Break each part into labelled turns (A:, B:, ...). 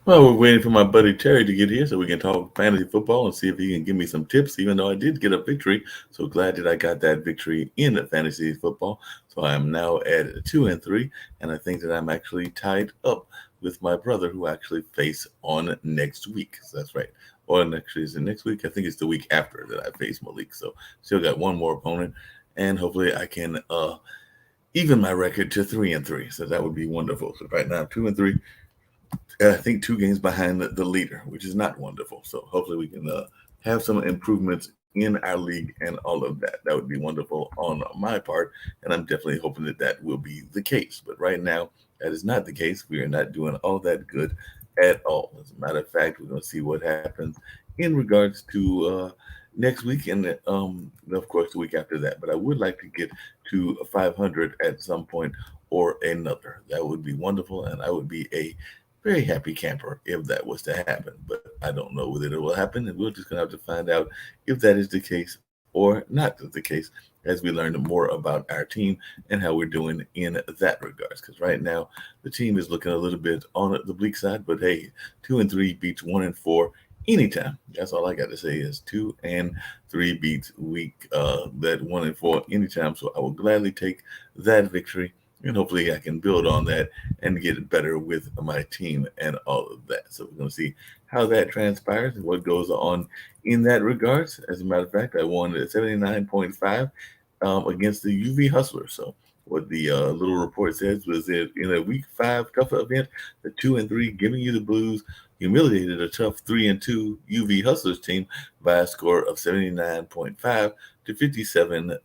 A: Well, we're waiting for my buddy Terry to get here so we can talk fantasy football and see if he can give me some tips, even though I did get a victory. So glad that I got that victory in fantasy football. So I am now at 2-3, and I think that I'm actually tied up with my brother who I actually face on next week. So that's right. Or actually, is it next week? I think it's the week after that I face Malik. So still got one more opponent, and hopefully I can even my record to 3-3. So that would be wonderful. So right now I'm 2-3. I think 2 games behind the leader, which is not wonderful. So hopefully we can have some improvements in our league and all of that. That would be wonderful on my part, and I'm definitely hoping that that will be the case. But right now, that is not the case. We are not doing all that good at all. As a matter of fact, we're going to see what happens in regards to next week and of course the week after that. But I would like to get to 500 at some point or another. That would be wonderful, and I would be a very happy camper if that was to happen. But I don't know whether it will happen, and we're just gonna have to find out if that is the case or not the case as we learn more about our team and how we're doing in that regards. Because right now the team is looking a little bit on the bleak side, but hey, 2-3 beats 1-4 anytime. That's all I got to say is 2-3 beats week that 1-4 anytime. So I will gladly take that victory, and hopefully I can build on that and get better with my team and all of that. So we're going to see how that transpires and what goes on in that regards. As a matter of fact, I won at 79.5 against the UV Hustlers. So what the little report says was that in a week 5 tougher event, the 2-3 giving you the blues humiliated a tough 3-2 UV Hustlers team by a score of 79.5 to 57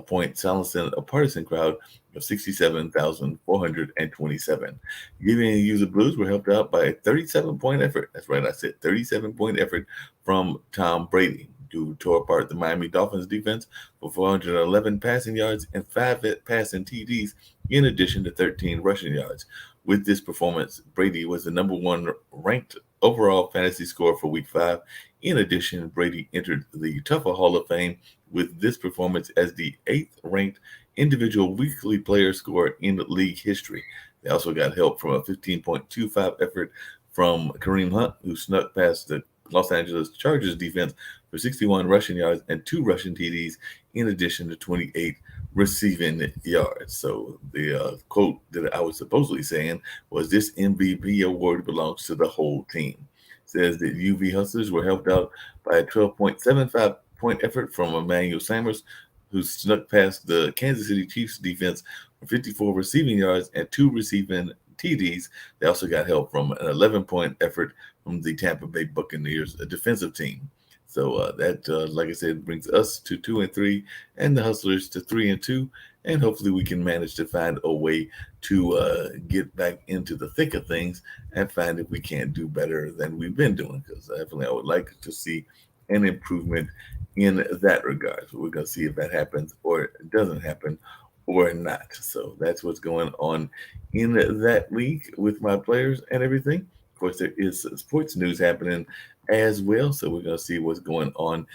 A: point, silencing a partisan crowd of 67,427. Giving you the Blues were helped out by a 37-point effort. That's right, I said 37-point effort from Tom Brady, who tore apart the Miami Dolphins defense for 411 passing yards and 5 passing TDs, in addition to 13 rushing yards. With this performance, Brady was the number one ranked overall fantasy score for Week 5. In addition, Brady entered the Tougher Hall of Fame with this performance as the eighth ranked individual weekly player score in league history. They also got help from a 15.25 effort from Kareem Hunt, who snuck past the Los Angeles Chargers defense for 61 rushing yards and 2 rushing TDs, in addition to 28 receiving yards. So the quote that I was supposedly saying was, "This MVP award belongs to the whole team." Says that UV Hustlers were helped out by a 12.75 point effort from Emmanuel Sanders, who snuck past the Kansas City Chiefs defense for 54 receiving yards and 2 receiving TDs. They also got help from an 11-point effort from the Tampa Bay Buccaneers, a defensive team. So that, like I said, brings us to 2-3, and the Hustlers to 3-2, and hopefully we can manage to find a way to get back into the thick of things and find if we can't do better than we've been doing. Because definitely, I would like to see an improvement in that regard. So we're going to see if that happens or it doesn't happen or not. So that's what's going on in that league with my players and everything. Of course, there is sports news happening as well. So we're going to see what's going on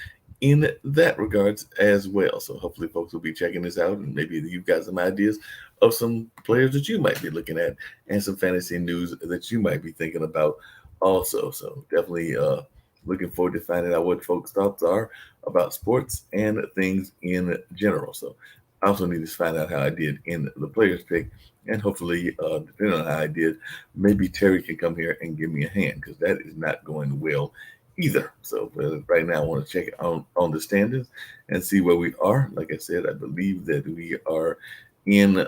A: in that regards as well. So hopefully folks will be checking this out, and maybe you've got some ideas of some players that you might be looking at and some fantasy news that you might be thinking about also. So definitely looking forward to finding out what folks' thoughts are about sports and things in general. So I also need to find out how I did in the players pick, and hopefully, depending on how I did, maybe Terry can come here and give me a hand, because that is not going well either. So right now, I want to check on the standings and see where we are. Like I said, I believe that we are in.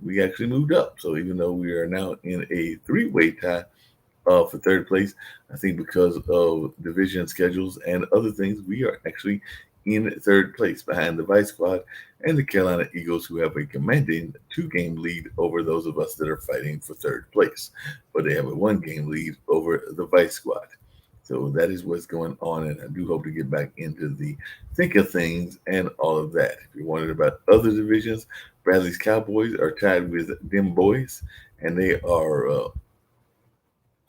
A: We actually moved up. So even though we are now in a three-way tie for third place, I think because of division schedules and other things, we are actually in third place behind the Vice Squad and the Carolina Eagles, who have a commanding 2 game lead over those of us that are fighting for third place. But they have a 1 game lead over the Vice Squad. So that is what's going on, and I do hope to get back into the thick of things and all of that. If you're wondering about other divisions, Bradley's Cowboys are tied with Dem Boys, and they are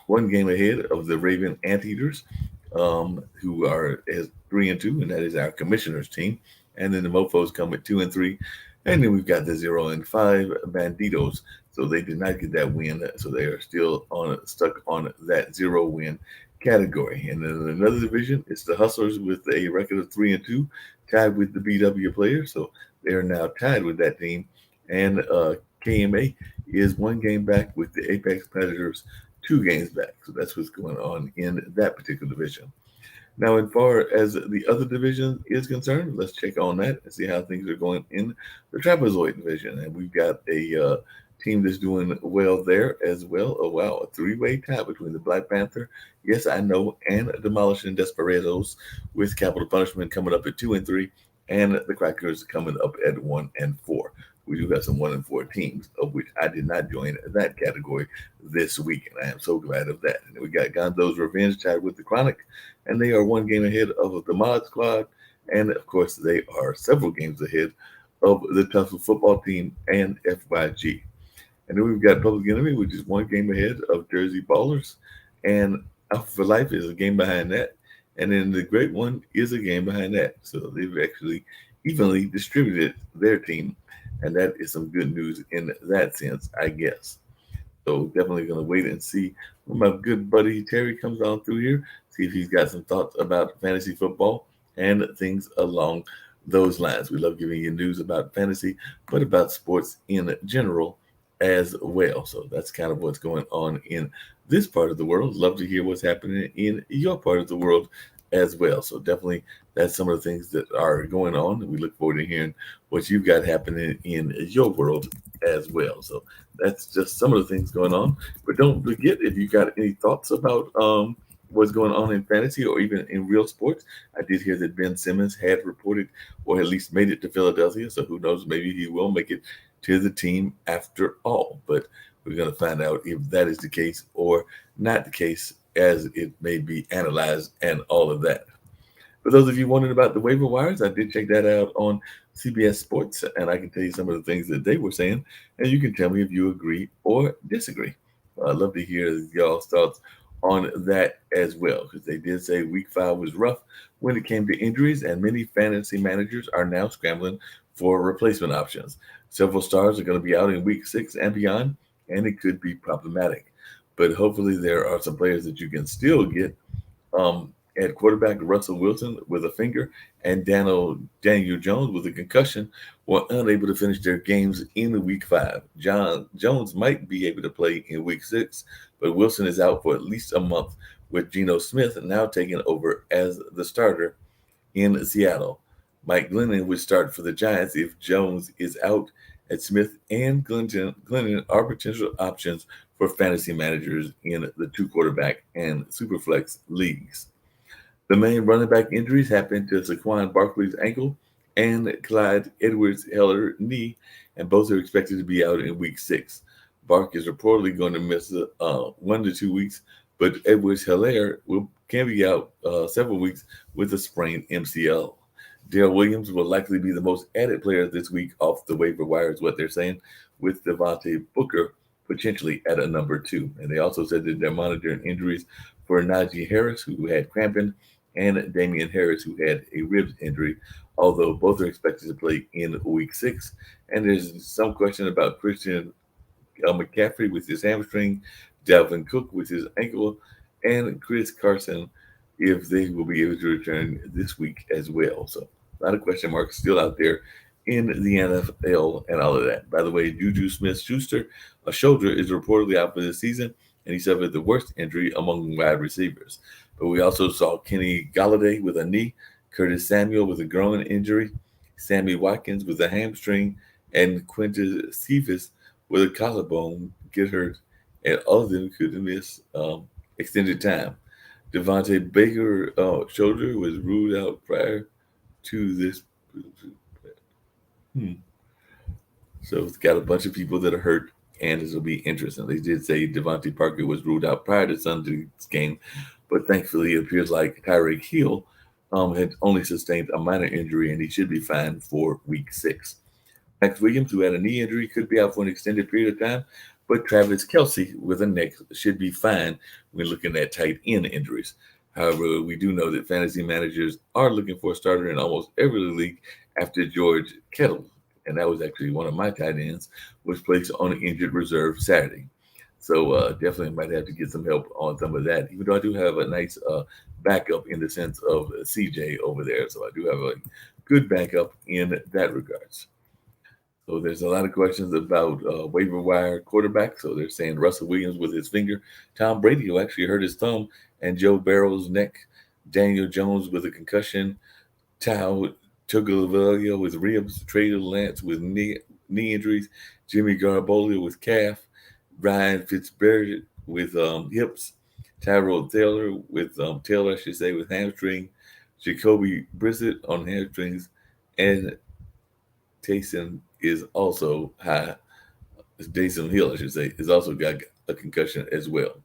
A: 1 game ahead of the Raven Anteaters, who are as 3-2, and that is our commissioner's team. And then the Mofo's come at 2-3, And then we've got the 0-5 Banditos. So they did not get that win. So they are still on stuck on that 0 win category. And then another division, it's the Hustlers with a record of 3-2, tied with the BW Players. So they are now tied with that team. And KMA is 1 game back with the Apex Predators, 2 games back. So that's what's going on in that particular division. Now, as far as the other division is concerned, let's check on that and see how things are going in the trapezoid division. And we've got a team that's doing well there as well. Oh, wow, a 3-way tie between the Black Panther, yes, I know, and Demolishing Desperados, with Capital Punishment coming up at 2-3, and the Crackers coming up at 1-4. We do have some 1-4 teams, of which I did not join that category this week, and I am so glad of that. And we got Gonzo's Revenge tied with the Chronic, and they are 1 game ahead of the Mod Squad, and of course they are several games ahead of the Tussle football team and FYG. And then we've got Public Enemy, which is 1 game ahead of Jersey Ballers, and Alpha for Life is a game behind that, and then the Great One is a game behind that. So they've actually evenly distributed their team, and that is some good news in that sense, I guess. So definitely going to wait and see when my good buddy Terry comes on through here, see if he's got some thoughts about fantasy football and things along those lines. We love giving you news about fantasy, but about sports in general as well. So that's kind of what's going on in this part of the world. Love to hear what's happening in your part of the world as well. So definitely that's some of the things that are going on. We look forward to hearing what you've got happening in your world as well. So that's just some of the things going on. But don't forget, if you got any thoughts about what's going on in fantasy or even in real sports, I did hear that Ben Simmons had reported or at least made it to Philadelphia. So who knows, maybe he will make it to the team after all. But we're going to find out if that is the case or not the case, as it may be analyzed and all of that. For those of you wondering about the waiver wires, I did check that out on CBS Sports, and I can tell you some of the things that they were saying, and you can tell me if you agree or disagree. I'd love to hear y'all's thoughts on that as well, because they did say week 5 was rough when it came to injuries, and many fantasy managers are now scrambling for replacement options. Several stars are going to be out in week 6 and beyond, and it could be problematic. But hopefully, there are some players that you can still get. Um, at quarterback, Russell Wilson with a finger and Daniel Jones with a concussion were unable to finish their games in week 5. John Jones might be able to play in week 6, but Wilson is out for at least a month, with Geno Smith now taking over as the starter in Seattle. Mike Glennon would start for the Giants if Jones is out, and Smith and Glennon are potential options for fantasy managers in the 2 quarterback and superflex leagues. The main running back injuries happened to Saquon Barkley's ankle and Clyde Edwards-Helaire knee, and both are expected to be out in week 6. Bark is reportedly going to miss 1 to 2 weeks, but Edwards-Helaire can be out several weeks with a sprained MCL. Dale Williams will likely be the most added player this week off the waiver wire, is what they're saying, with Devontae Booker potentially at a number 2. And they also said that they're monitoring injuries for Najee Harris, who had cramping, and Damian Harris, who had a ribs injury, although both are expected to play in week 6. And there's some question about Christian McCaffrey with his hamstring, Dalvin Cook with his ankle, and Chris Carson, if they will be able to return this week as well. So a lot of question marks still out there in the NFL and all of that. By the way, Juju Smith-Schuster, a shoulder, is reportedly out for this season, and he suffered the worst injury among wide receivers. But we also saw Kenny Galladay with a knee, Curtis Samuel with a groin injury, Sammy Watkins with a hamstring, and Quintus Cephas with a collarbone get hurt, and all of them could miss extended time. Devontae Baker shoulder was ruled out prior to this. Hmm. So it's got a bunch of people that are hurt, and this will be interesting. They did say Devontae Parker was ruled out prior to Sunday's game, but thankfully it appears like Tyreek Hill had only sustained a minor injury, and he should be fine for week 6. Max Williams, who had a knee injury, could be out for an extended period of time, but Travis Kelsey with a neck should be fine when looking at tight end injuries. However, we do know that fantasy managers are looking for a starter in almost every league after George Kittle and that was actually one of my tight ends, was placed on an injured reserve Saturday. So definitely might have to get some help on some of that. Even though I do have a nice backup in the sense of CJ over there, so I do have a good backup in that regards. So there's a lot of questions about waiver wire quarterback. So they're saying Russell Williams with his finger, Tom Brady who actually hurt his thumb, and Joe Barrow's neck, Daniel Jones with a concussion, Tao Tagovailoa with ribs, Trey Lance with knee injuries, Jimmy Garoppolo with calf, Ryan Fitzpatrick with hips, Tyrod Taylor with Taylor, I should say, with hamstring, Jacoby Brissett on hamstrings, and Taysom is also high. Taysom Hill, I should say, is also got a concussion as well.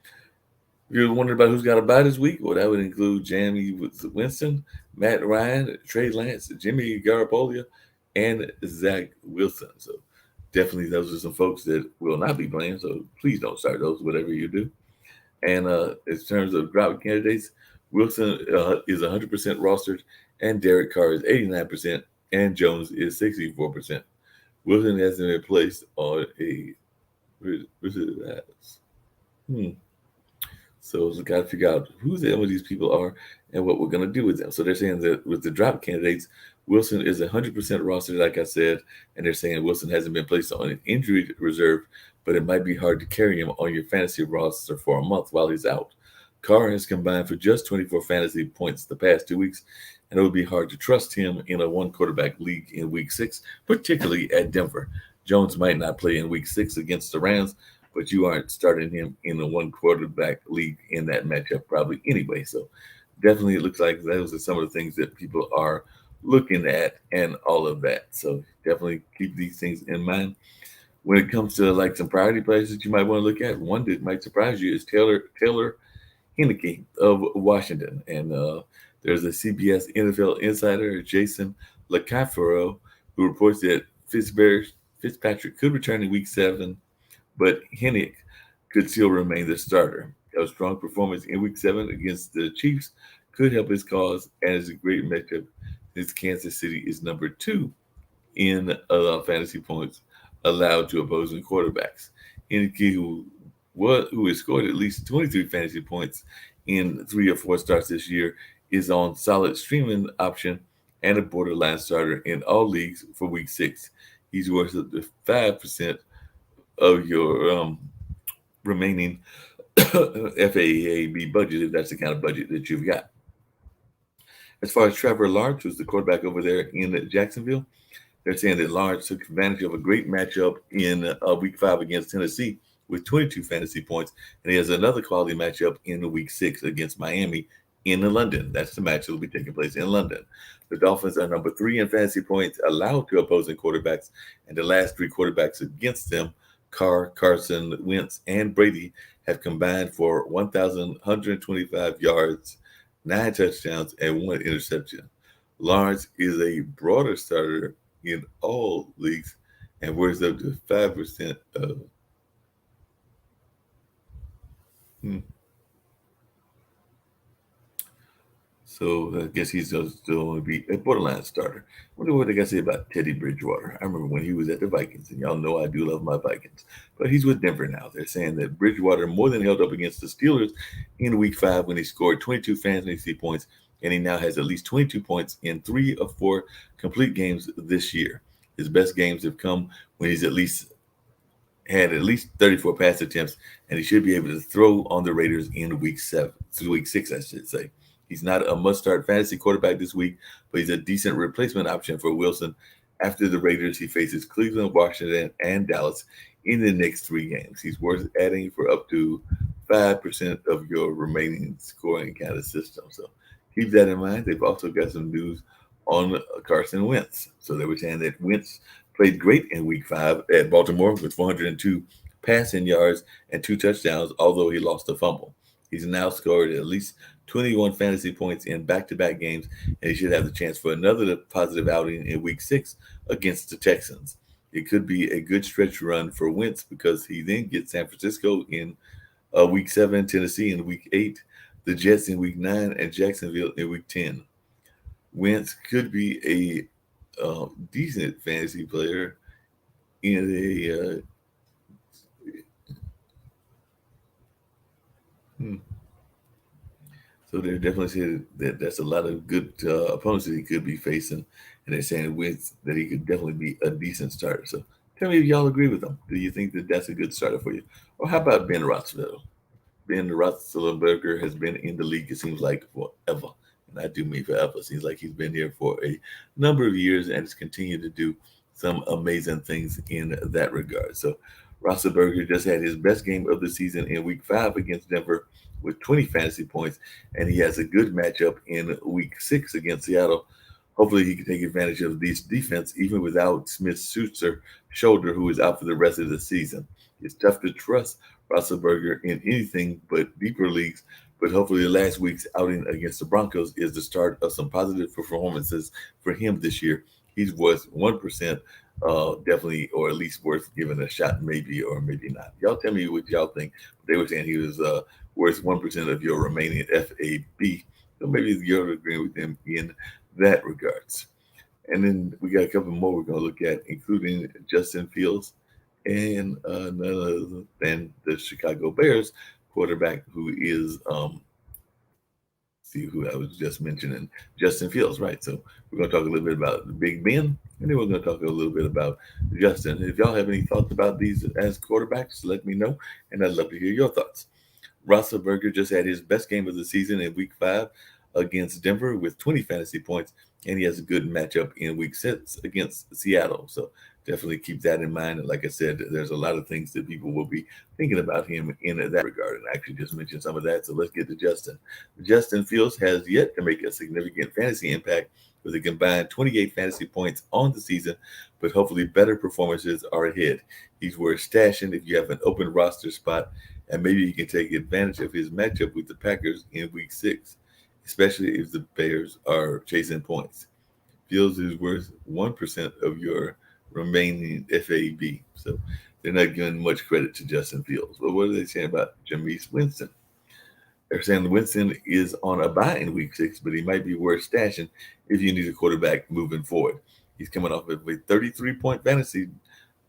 A: If you're wondering about who's got a bye this week, well, that would include Jamie Winston, Matt Ryan, Trey Lance, Jimmy Garoppolo, and Zach Wilson. So definitely those are some folks that will not be playing. So please don't start those, whatever you do. And in terms of drought candidates, Wilson is 100% rostered, and Derek Carr is 89%, and Jones is 64%. Wilson hasn't been placed on a. Where's it at? Hmm. So we got to figure out who the hell these people are and what we're going to do with them. So they're saying that with the drop candidates, Wilson is 100% rostered, like I said, and they're saying Wilson hasn't been placed on an injury reserve, but it might be hard to carry him on your fantasy roster for a month while he's out. Carr has combined for just 24 fantasy points the past 2 weeks, and it would be hard to trust him in a one quarterback league in week 6, particularly at Denver. Jones might not play in week 6 against the Rams, but you aren't starting him in a one quarterback league in that matchup probably anyway. So definitely it looks like those are some of the things that people are looking at and all of that. So definitely keep these things in mind. When it comes to like some priority plays that you might want to look at, one that might surprise you is Taylor Heineke of Washington. And there's a CBS NFL insider, Jason LaCafaro, who reports that Fitzpatrick could return in week 7, but Hennick could still remain the starter. A strong performance in Week 7 against the Chiefs could help his cause, and it's a great matchup since Kansas City is number 2 in fantasy points allowed to opposing quarterbacks. Hennick, who has scored at least 23 fantasy points in 3 or 4 starts this year, is on solid streaming option and a borderline starter in all leagues for Week 6. He's worth up to 5% of your remaining FAAB budget, if that's the kind of budget that you've got. As far as Trevor Lawrence, who's the quarterback over there in Jacksonville, they're saying that Lawrence took advantage of a great matchup in Week 5 against Tennessee with 22 fantasy points, and he has another quality matchup in Week 6 against Miami in London. That's the match that will be taking place in London. The Dolphins are number 3 in fantasy points allowed to opposing quarterbacks, and the last 3 quarterbacks against them, Carr, Carson, Wentz, and Brady, have combined for 1,125 yards, 9 touchdowns, and 1 interception. Lawrence is a broader starter in all leagues and worth up to 5% of. So I guess he's still going to be a borderline starter. I wonder what they got to say about Teddy Bridgewater. I remember when he was at the Vikings, and y'all know I do love my Vikings. But he's with Denver now. They're saying that Bridgewater more than held up against the Steelers in Week 5 when he scored 22 fantasy points, and he now has at least 22 points in 3 of 4 complete games this year. His best games have come when he's had at least 34 pass attempts, and he should be able to throw on the Raiders in Week 6, I should say. He's not a must-start fantasy quarterback this week, but he's a decent replacement option for Wilson. After the Raiders, he faces Cleveland, Washington, and Dallas in the next 3 games. He's worth adding for up to 5% of your remaining scoring kind of system. So keep that in mind. They've also got some news on Carson Wentz. So they were saying that Wentz played great in Week 5 at Baltimore with 402 passing yards and 2 touchdowns, although he lost a fumble. He's now scored at least 21 fantasy points in back-to-back games, and he should have the chance for another positive outing in Week 6 against the Texans. It could be a good stretch run for Wentz because he then gets San Francisco in Week 7, Tennessee in Week 8, the Jets in Week 9, and Jacksonville in Week 10. Wentz could be a decent fantasy player in a hmm. So they're definitely saying that that's a lot of good opponents that he could be facing, and they're saying wins that he could definitely be a decent starter. So tell me if y'all agree with them. Do you think that that's a good starter for you, or how about Ben Roethlisberger? Ben Roethlisberger has been in the league, it seems like, forever. And I do mean forever. It seems like he's been here for a number of years and has continued to do some amazing things in that regard. So Roethlisberger just had his best game of the season in week 5 against Denver with 20 fantasy points, and he has a good matchup in week 6 against Seattle. Hopefully, he can take advantage of this defense even without Smith-Schuster shoulder, who is out for the rest of the season. It's tough to trust Roethlisberger in anything but deeper leagues, but hopefully, the last week's outing against the Broncos is the start of some positive performances for him this year. He's worth 1%, definitely, or at least worth giving a shot, maybe or maybe not. Y'all tell me what y'all think. They were saying he was worth 1% of your remaining FAB. So maybe you're agreeing with them in that regards. And then we got a couple more we're going to look at, including Justin Fields and none other than the Chicago Bears quarterback, who is see who I was just mentioning, Justin Fields, right? So we're going to talk a little bit about Big Ben, and then we're going to talk a little bit about Justin. If y'all have any thoughts about these as quarterbacks, let me know, and I'd love to hear your thoughts. Roethlisberger just had his best game of the season in Week 5 against Denver with 20 fantasy points, and he has a good matchup in Week 6 against Seattle. So definitely keep that in mind. And like I said, there's a lot of things that people will be thinking about him in that regard. And I actually just mentioned some of that. So let's get to Justin. Justin Fields has yet to make a significant fantasy impact with a combined 28 fantasy points on the season, but hopefully better performances are ahead. He's worth stashing if you have an open roster spot, and maybe he can take advantage of his matchup with the Packers in Week 6, especially if the Bears are chasing points. Fields is worth 1% of your remaining FAB. So they're not giving much credit to Justin Fields. But what are they saying about Jameis Winston? They're saying Winston is on a bye in Week 6, but he might be worth stashing if you need a quarterback moving forward. He's coming off of a 33-point fantasy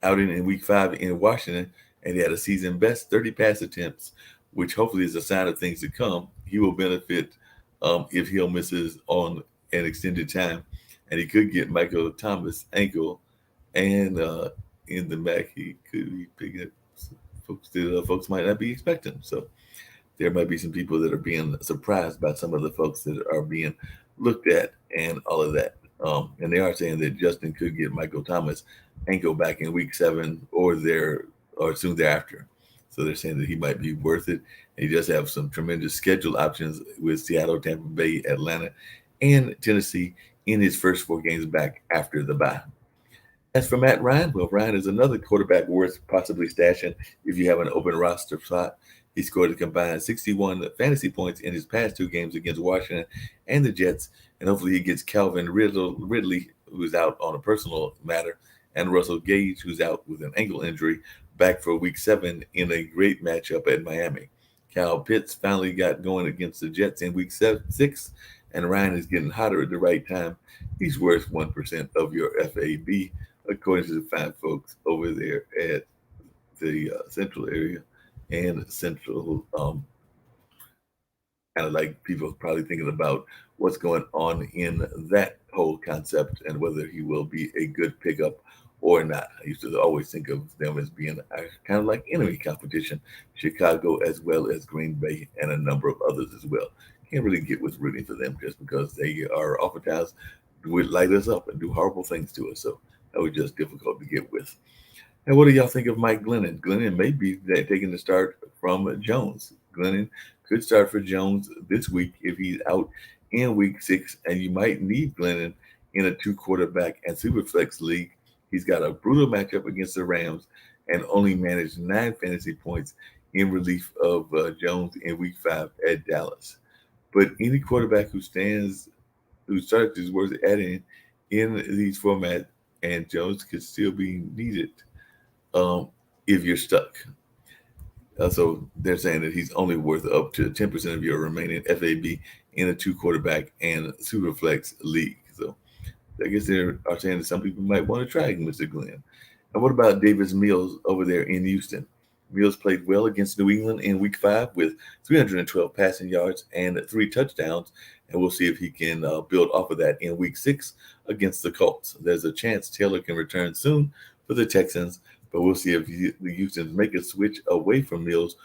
A: outing in Week 5 in Washington, and he had a season best 30 pass attempts, which hopefully is a sign of things to come. He will benefit if Hill misses on an extended time, and he could get Michael Thomas ankle, and in the back he could be picking up folks that folks might not be expecting. So there might be some people that are being surprised by some of the folks that are being looked at and all of that. And they are saying that Justin could get Michael Thomas ankle back in Week 7 or there or soon thereafter. So they're saying that he might be worth it. And he does have some tremendous schedule options with Seattle, Tampa Bay, Atlanta, and Tennessee in his first 4 games back after the bye. As for Matt Ryan, well, Ryan is another quarterback worth possibly stashing if you have an open roster spot. He scored a combined 61 fantasy points in his past 2 games against Washington and the Jets, and hopefully he gets Calvin Ridley, who's out on a personal matter, and Russell Gage, who's out with an ankle injury, back for Week 7 in a great matchup at Miami. Kyle Pitts finally got going against the Jets in Week 6, and Ryan is getting hotter at the right time. He's worth 1% of your FAB, according to the fine folks over there at the central area and central, kind of like people probably thinking about what's going on in that whole concept and whether he will be a good pickup or not. I used to always think of them as being kind of like enemy competition, Chicago as well as Green Bay and a number of others as well. Can't really get with rooting for them just because they are oftentimes would light us up and do horrible things to us. So that was just difficult to get with. And what do y'all think of Mike Glennon? Glennon may be taking the start from Jones. Glennon could start for Jones this week if he's out in Week 6, and you might need Glennon in a 2 quarterback and superflex league. He's got a brutal matchup against the Rams and only managed 9 fantasy points in relief of Jones in Week 5 at Dallas. But any quarterback who starts is worth adding in these formats, and Jones could still be needed um, if you're stuck. So they're saying that he's only worth up to 10% of your remaining FAB in a 2 quarterback and superflex league. So I guess they are saying that some people might want to try Mr. Glenn. And what about Davis Mills over there in Houston? Mills played well against New England in Week 5 with 312 passing yards and 3 touchdowns, and we'll see if he can build off of that in Week 6 against the Colts. There's a chance Taylor can return soon for the Texans, but we'll see if the Houstons make a switch away from Mills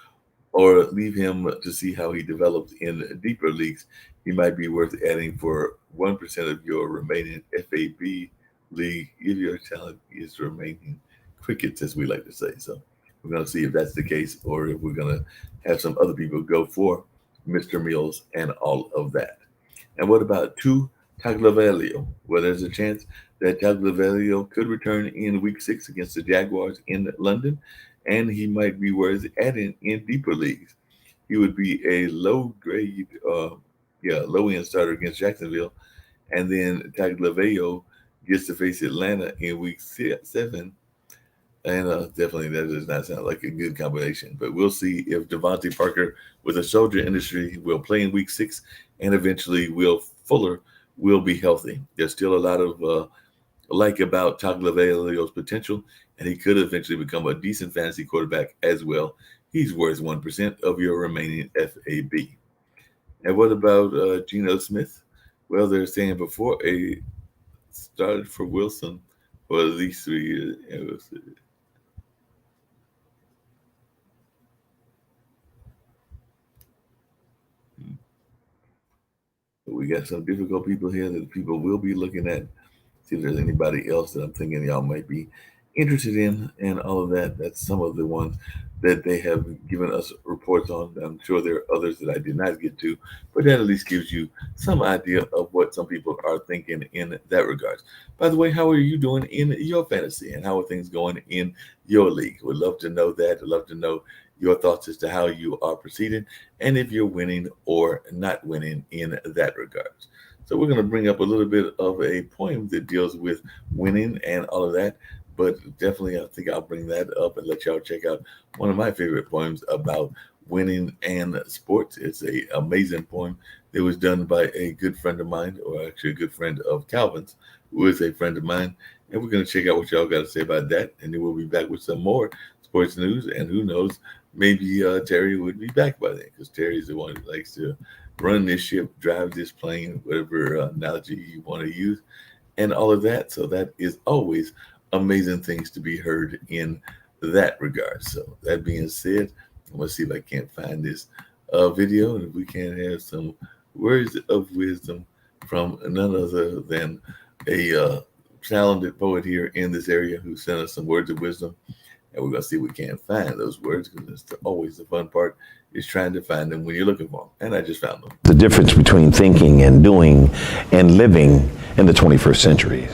A: or leave him to see how he develops in deeper leagues. He might be worth adding for 1% of your remaining FAB league if your talent is remaining crickets, as we like to say. So we're going to see if that's the case or if we're going to have some other people go for Mr. Mills and all of that. And what about Tagliavelli? Well, there's a chance that Tagliavelli could return in Week 6 against the Jaguars in London, and he might be worth adding in deeper leagues. He would be a low-end starter against Jacksonville, and then Tagliavelli gets to face Atlanta in Week 7. And definitely that does not sound like a good combination. But we'll see if Devontae Parker with a shoulder injury will play in Week 6, and eventually Will Fuller will be healthy. There's still a lot of about Tagliavelli's potential, and he could eventually become a decent fantasy quarterback as well. He's worth 1% of your remaining FAB. And what about Geno Smith? Well, they're saying before a started for Wilson for at least 3 years. We got some difficult people here that people will be looking at. See if there's anybody else that I'm thinking y'all might be interested in and all of that. That's some of the ones that they have given us reports on. I'm sure there are others that I did not get to, but that at least gives you some idea of what some people are thinking in that regards. By the way, how are you doing in your fantasy and how are things going in your league? Would love to know that. I'd love to know your thoughts as to how you are proceeding and if you're winning or not winning in that regards. So we're going to bring up a little bit of a poem that deals with winning and all of that. But definitely, I think I'll bring that up and let y'all check out one of my favorite poems about winning and sports. It's an amazing poem. It was done by a good friend of mine, or actually a good friend of Calvin's, who is a friend of mine. And we're going to check out what y'all got to say about that. And then we'll be back with some more sports news. And who knows, maybe Terry would be back by then, because Terry's the one who likes to run this ship, drive this plane, whatever analogy you want to use, and all of that. So that is always amazing things to be heard in that regard. So that being said, I'm going to see if I can't find this video, and if we can have some words of wisdom from none other than a talented poet here in this area who sent us some words of wisdom. And we're going to see if we can't find those words, because it's always the fun part is trying to find them when you're looking for them. And I just found them.
B: The difference between thinking and doing and living in the 21st century.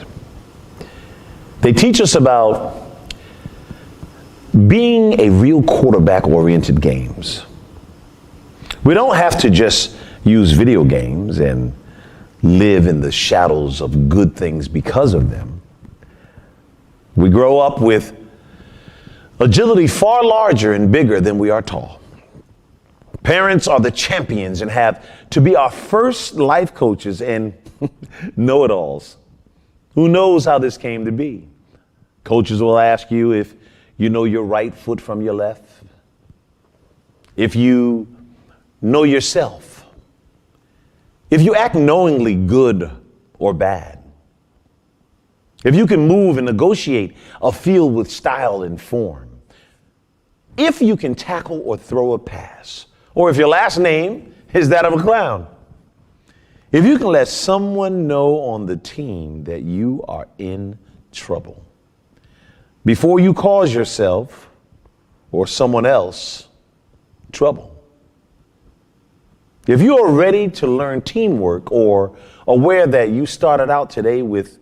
B: They teach us about being a real quarterback-oriented games. We don't have to just use video games and live in the shadows of good things because of them. We grow up with agility far larger and bigger than we are tall. Parents are the champions and have to be our first life coaches and know-it-alls. Who knows how this came to be? Coaches will ask you if you know your right foot from your left, if you know yourself, if you act knowingly good or bad, if you can move and negotiate a field with style and form, if you can tackle or throw a pass, or if your last name is that of a clown. If you can let someone know on the team that you are in trouble before you cause yourself or someone else trouble. If you are ready to learn teamwork or aware that you started out today with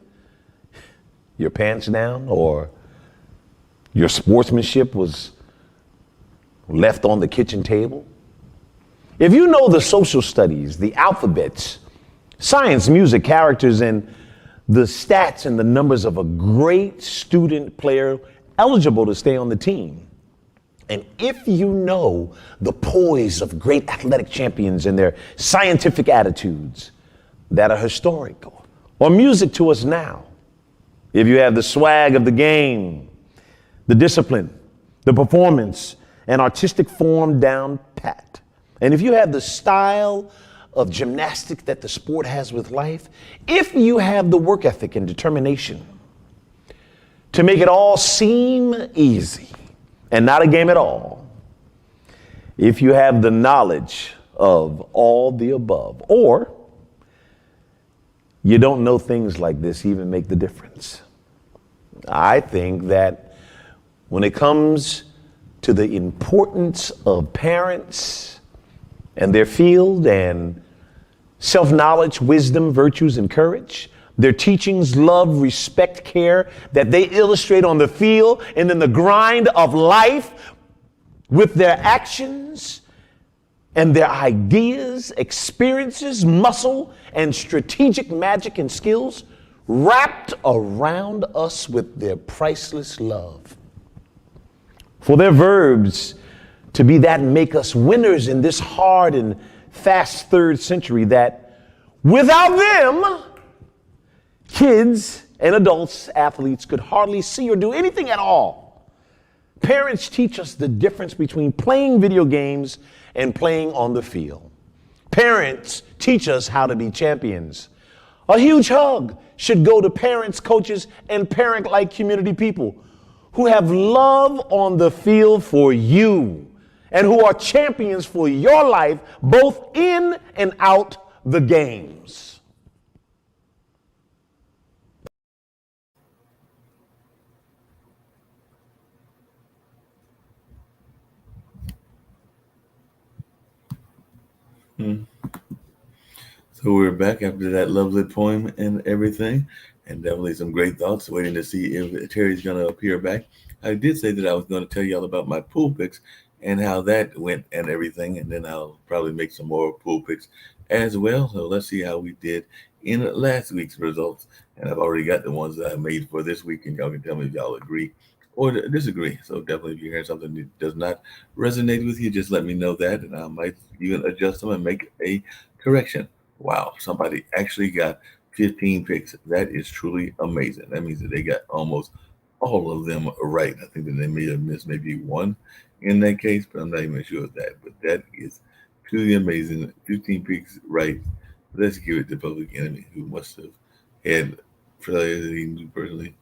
B: your pants down or your sportsmanship was left on the kitchen table. If you know the social studies, the alphabets, science, music, characters, and the stats and the numbers of a great student player eligible to stay on the team, and if you know the poise of great athletic champions and their scientific attitudes that are historic or music to us now, if you have the swag of the game, the discipline, the performance, and artistic form down pat, and if you have the style of gymnastics that the sport has with life, if you have the work ethic and determination to make it all seem easy and not a game at all, if you have the knowledge of all the above, or you don't know things like this even make the difference. I think that when it comes to the importance of parents and their field and self-knowledge, wisdom, virtues, and courage, their teachings, love, respect, care that they illustrate on the field and in the grind of life with their actions and their ideas, experiences, muscle, and strategic magic and skills wrapped around us with their priceless love. For their verbs to be that make us winners in this hard and fast third century that without them, kids and adults, athletes could hardly see or do anything at all. Parents teach us the difference between playing video games and playing on the field. Parents teach us how to be champions. A huge hug should go to parents, coaches, and parent-like community people who have love on the field for you and who are champions for your life, both in and out the games.
A: So we're back after that lovely poem and everything, and definitely some great thoughts. Waiting to see if Terry's going to appear back. I did say that I was going to tell y'all about my pool picks and how that went and everything, and then I'll probably make some more pool picks as well. So let's see how we did in last week's results, and I've already got the ones that I made for this week, and y'all can tell me if y'all agree or disagree. So definitely, if you hear something that does not resonate with you, just let me know that, and I might even adjust them and make a correction. Wow, somebody actually got 15 picks. That is truly amazing. That means that they got almost all of them right. I think that they may have missed maybe one in that case, but I'm not even sure of that. But that is truly amazing. 15 picks right. Let's give it to Public Enemy, who must have had players that he knew personally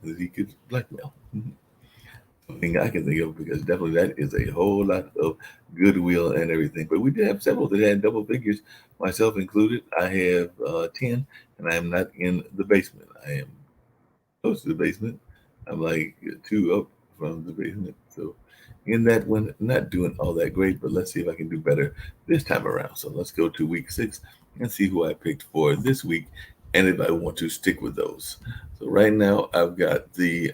A: that he could blackmail. Thing I can think of, because definitely that is a whole lot of goodwill and everything. But we did have several that had double figures, myself included. I have 10, and I am not in the basement. I am close to the basement. I'm like 2 up from the basement. So in that one, not doing all that great, but let's see if I can do better this time around. So let's go to week 6 and see who I picked for this week and if I want to stick with those. So right now I've got the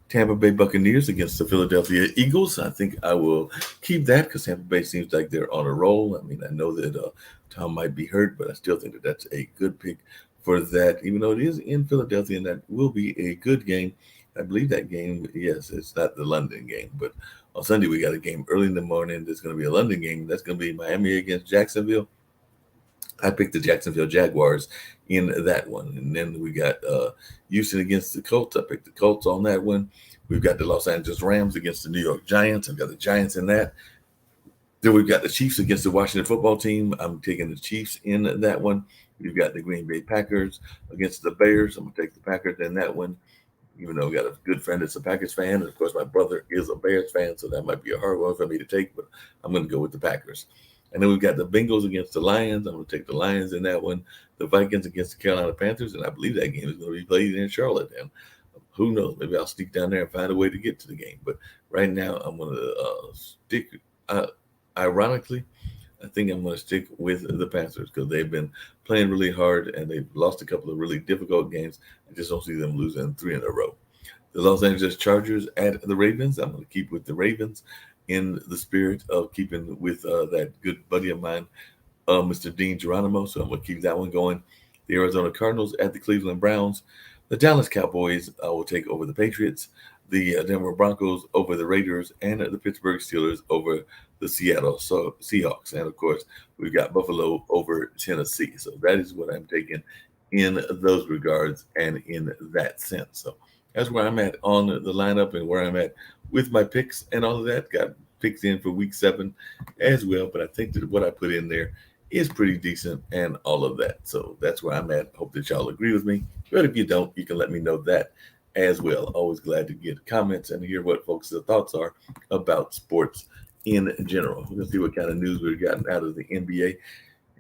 A: Tampa Bay Buccaneers against the Philadelphia Eagles. I think I will keep that because Tampa Bay seems like they're on a roll. I mean, I know that Tom might be hurt, but I still think that that's a good pick for that, even though it is in Philadelphia, and that will be a good game. I believe that game, yes, it's not the London game, but on Sunday we got a game early in the morning. There's going to be a London game. That's going to be Miami against Jacksonville. I picked the Jacksonville Jaguars in that one. And then we got Houston against the Colts. I picked the Colts on that one. We've got the Los Angeles Rams against the New York Giants. I've got the Giants in that. Then we've got the Chiefs against the Washington football team. I'm taking the Chiefs in that one. We've got the Green Bay Packers against the Bears. I'm going to take the Packers in that one, even though we got a good friend that's a Packers fan. And, of course, my brother is a Bears fan, so that might be a hard one for me to take, but I'm going to go with the Packers. And then we've got the Bengals against the Lions. I'm going to take the Lions in that one. The Vikings against the Carolina Panthers, and I believe that game is going to be played in Charlotte. And who knows? Maybe I'll sneak down there and find a way to get to the game. But right now, I'm going to stick. Ironically, I think I'm going to stick with the Panthers because they've been playing really hard and they've lost a couple of really difficult games. I just don't see them losing 3 in a row. The Los Angeles Chargers at the Ravens. I'm going to keep with the Ravens in the spirit of keeping with that good buddy of mine, Mr. Dean Geronimo. So I'm going to keep that one going. The Arizona Cardinals at the Cleveland Browns. The Dallas Cowboys will take over the Patriots. The Denver Broncos over the Raiders, and the Pittsburgh Steelers over the Seattle Seahawks. And, of course, we've got Buffalo over Tennessee. So that is what I'm taking in those regards and in that sense. So that's where I'm at on the lineup and where I'm at with my picks and all of that. Got picks in for week 7 as well, but I think that what I put in there is pretty decent and all of that. So that's where I'm at. Hope that y'all agree with me. But if you don't, you can let me know that as well. Always glad to get comments and hear what folks' thoughts are about sports in general. We're gonna see what kind of news we've gotten out of the NBA,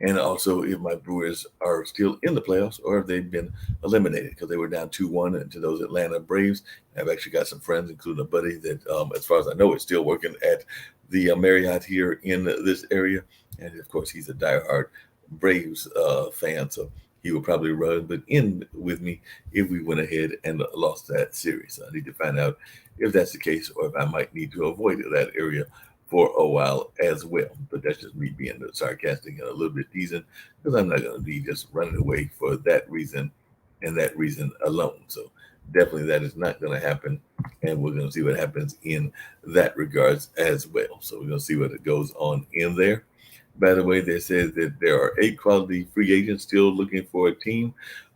A: and also if my Brewers are still in the playoffs or if they've been eliminated because they were down 2-1 to those Atlanta Braves. I've actually got some friends, including a buddy that, as far as I know, is still working at the Marriott here in this area. And of course, he's a diehard Braves fan, so he will probably run but in with me if we went ahead and lost that series. So I need to find out if that's the case or if I might need to avoid that area for a while as well. But that's just me being sarcastic and a little bit teasing because I'm not going to be just running away for that reason and that reason alone. So definitely that is not going to happen. And we're going to see what happens in that regards as well. So we're going to see what it goes on in there. By the way, they said that there are 8 quality free agents still looking for a team.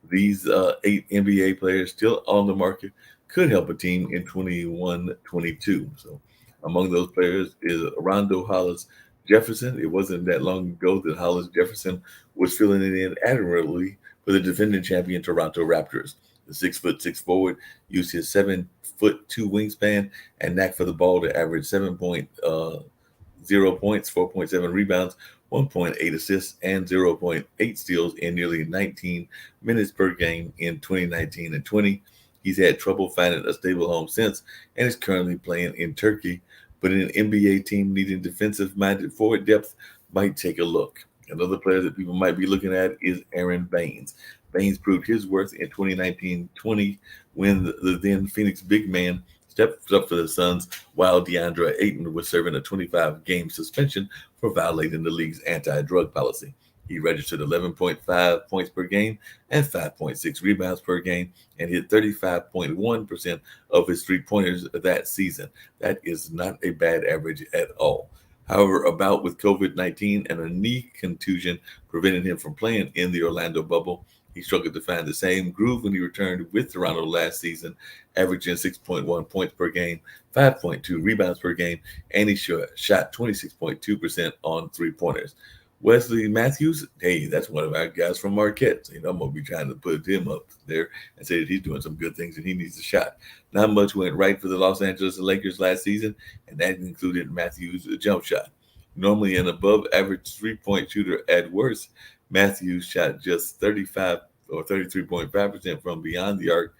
A: These 8 NBA players still on the market could help a team in 21-22. So among those players is Rondo Hollis Jefferson. It wasn't that long ago that Hollis Jefferson was filling it in admirably for the defending champion Toronto Raptors. The 6'6" forward used his 7'2" wingspan and knack for the ball to average 7.0 points, 4.7 rebounds, 1.8 assists, and 0.8 steals in nearly 19 minutes per game in 2019 and 20. He's had trouble finding a stable home since and is currently playing in Turkey. But an NBA team needing defensive-minded forward depth might take a look. Another player that people might be looking at is Aaron Baines. Baines proved his worth in 2019-20 when the then Phoenix big man stepped up for the Suns while DeAndre Ayton was serving a 25-game suspension for violating the league's anti-drug policy. He registered 11.5 points per game and 5.6 rebounds per game and hit 35.1% of his three-pointers that season. That is not a bad average at all. However, a bout with COVID-19 and a knee contusion prevented him from playing in the Orlando bubble. He struggled to find the same groove when he returned with Toronto last season, averaging 6.1 points per game, 5.2 rebounds per game, and he shot 26.2% on three-pointers. Wesley Matthews, hey, that's one of our guys from Marquette. So, I'm going to be trying to put him up there and say that he's doing some good things and he needs a shot. Not much went right for the Los Angeles Lakers last season, and that included Matthews' jump shot. Normally an above-average three-point shooter at worst, Matthews shot just 35 or 33.5% from beyond the arc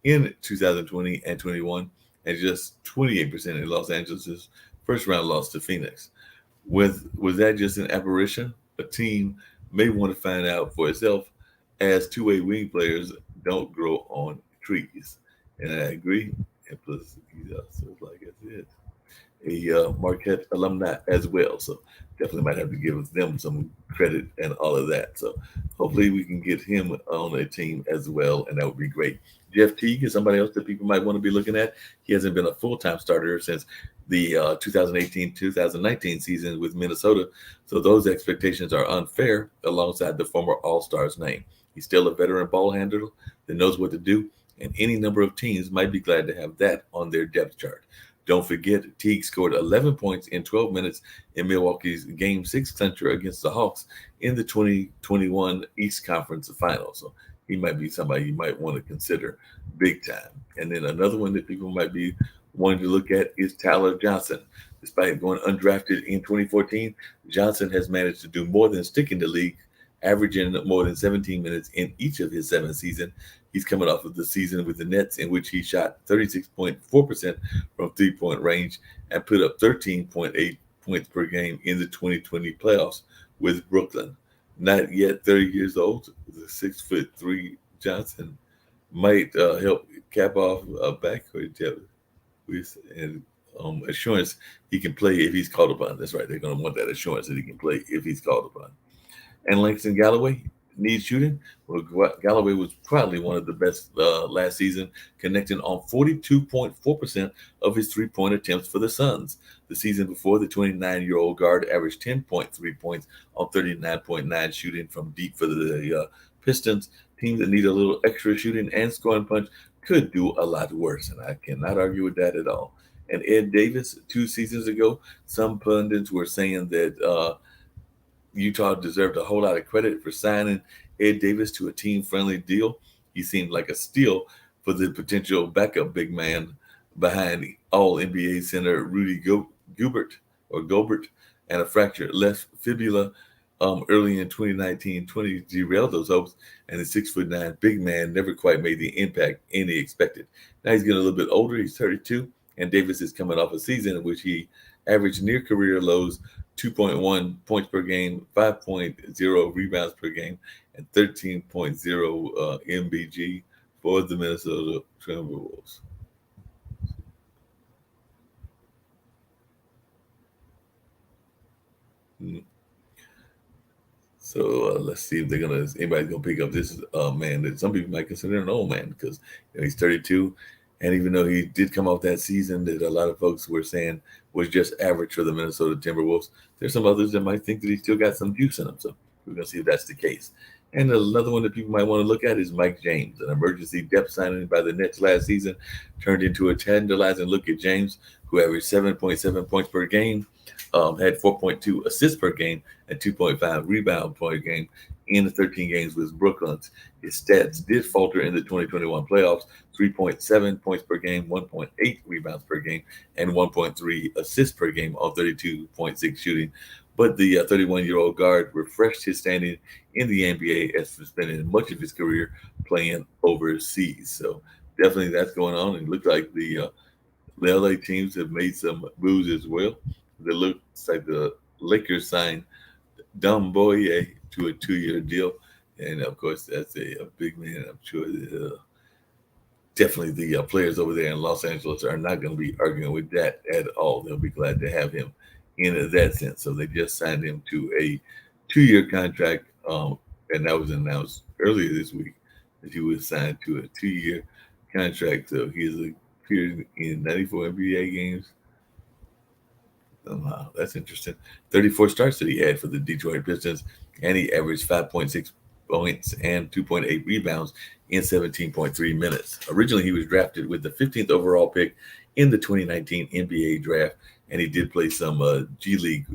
A: in 2020 and 21, and just 28% in Los Angeles' first-round loss to Phoenix. Was that just an apparition? A team may want to find out for itself, as two-way wing players don't grow on trees. And I agree. And plus, he's also, like I said, a Marquette alumni as well. So definitely might have to give them some credit and all of that. So hopefully we can get him on a team as well, and that would be great. Jeff Teague is somebody else that people might want to be looking at. He hasn't been a full-time starter since the 2018-2019 season with Minnesota, so those expectations are unfair alongside the former All-Star's name. He's still a veteran ball handler that knows what to do, and any number of teams might be glad to have that on their depth chart. Don't forget, Teague scored 11 points in 12 minutes in Milwaukee's Game 6 clincher against the Hawks in the 2021 East Conference Finals. So he might be somebody you might want to consider big time. And then another one that people might be wanting to look at is Tyler Johnson. Despite going undrafted in 2014, Johnson has managed to do more than stick in the league, averaging more than 17 minutes in each of his 7 seasons. He's coming off of the season with the Nets, in which he shot 36.4% from three-point range and put up 13.8 points per game in the 2020 playoffs with Brooklyn. Not yet 30 years old, the 6'3" Johnson might help cap off a backcourt depth with and assurance he can play if he's called upon. That's right. They're going to want that assurance that he can play if he's called upon. And Langston Galloway needs shooting. Well, Galloway was probably one of the best last season, connecting on 42.4% of his three-point attempts for the Suns. The season before, the 29-year-old guard averaged 10.3 points on 39.9 shooting from deep for the Pistons Teams that need a little extra shooting and scoring punch could do a lot worse, and I cannot argue with that at all. And Ed Davis, 2 seasons ago, some pundits were saying that Utah deserved a whole lot of credit for signing Ed Davis to a team-friendly deal. He seemed like a steal for the potential backup big man behind All NBA center Rudy Gobert, and a fractured left fibula early in 2019-20 derailed those hopes, and the 6'9" big man never quite made the impact any expected. Now he's getting a little bit older. He's 32, and Davis is coming off a season in which he averaged near career lows 2.1 points per game, 5.0 rebounds per game, and 13.0 MBG for the Minnesota Timberwolves. Hmm. So let's see if anybody's gonna pick up this man that some people might consider an old man because he's 32, and even though he did come off that season that a lot of folks were saying was just average for the Minnesota Timberwolves, there's some others that might think that he still got some juice in him. So we're gonna see if that's the case. And another one that people might want to look at is Mike James, an emergency depth signing by the Nets last season, turned into a tantalizing look at James, who averaged 7.7 points per game, had 4.2 assists per game, and 2.5 rebound per game in the 13 games with Brooklyn's. His stats did falter in the 2021 playoffs: 3.7 points per game, 1.8 rebounds per game, and 1.3 assists per game on 32.6 shooting. But the 31-year-old guard refreshed his standing in the NBA as spending much of his career playing overseas. So definitely that's going on. And it looks like the LA teams have made some moves as well. It looks like the Lakers signed Boye to a 2-year deal, and of course that's a big man. I'm sure that, definitely the players over there in Los Angeles are not going to be arguing with that at all. They'll be glad to have him in that sense. So they just signed him to a 2-year contract, and that was announced earlier this week that he was signed to a 2-year contract. So he has appeared in 94 NBA games. Wow, that's interesting. 34 starts that he had for the Detroit Pistons, and he averaged 5.6 points and 2.8 rebounds in 17.3 minutes. Originally, he was drafted with the 15th overall pick in the 2019 NBA draft, and he did play some G League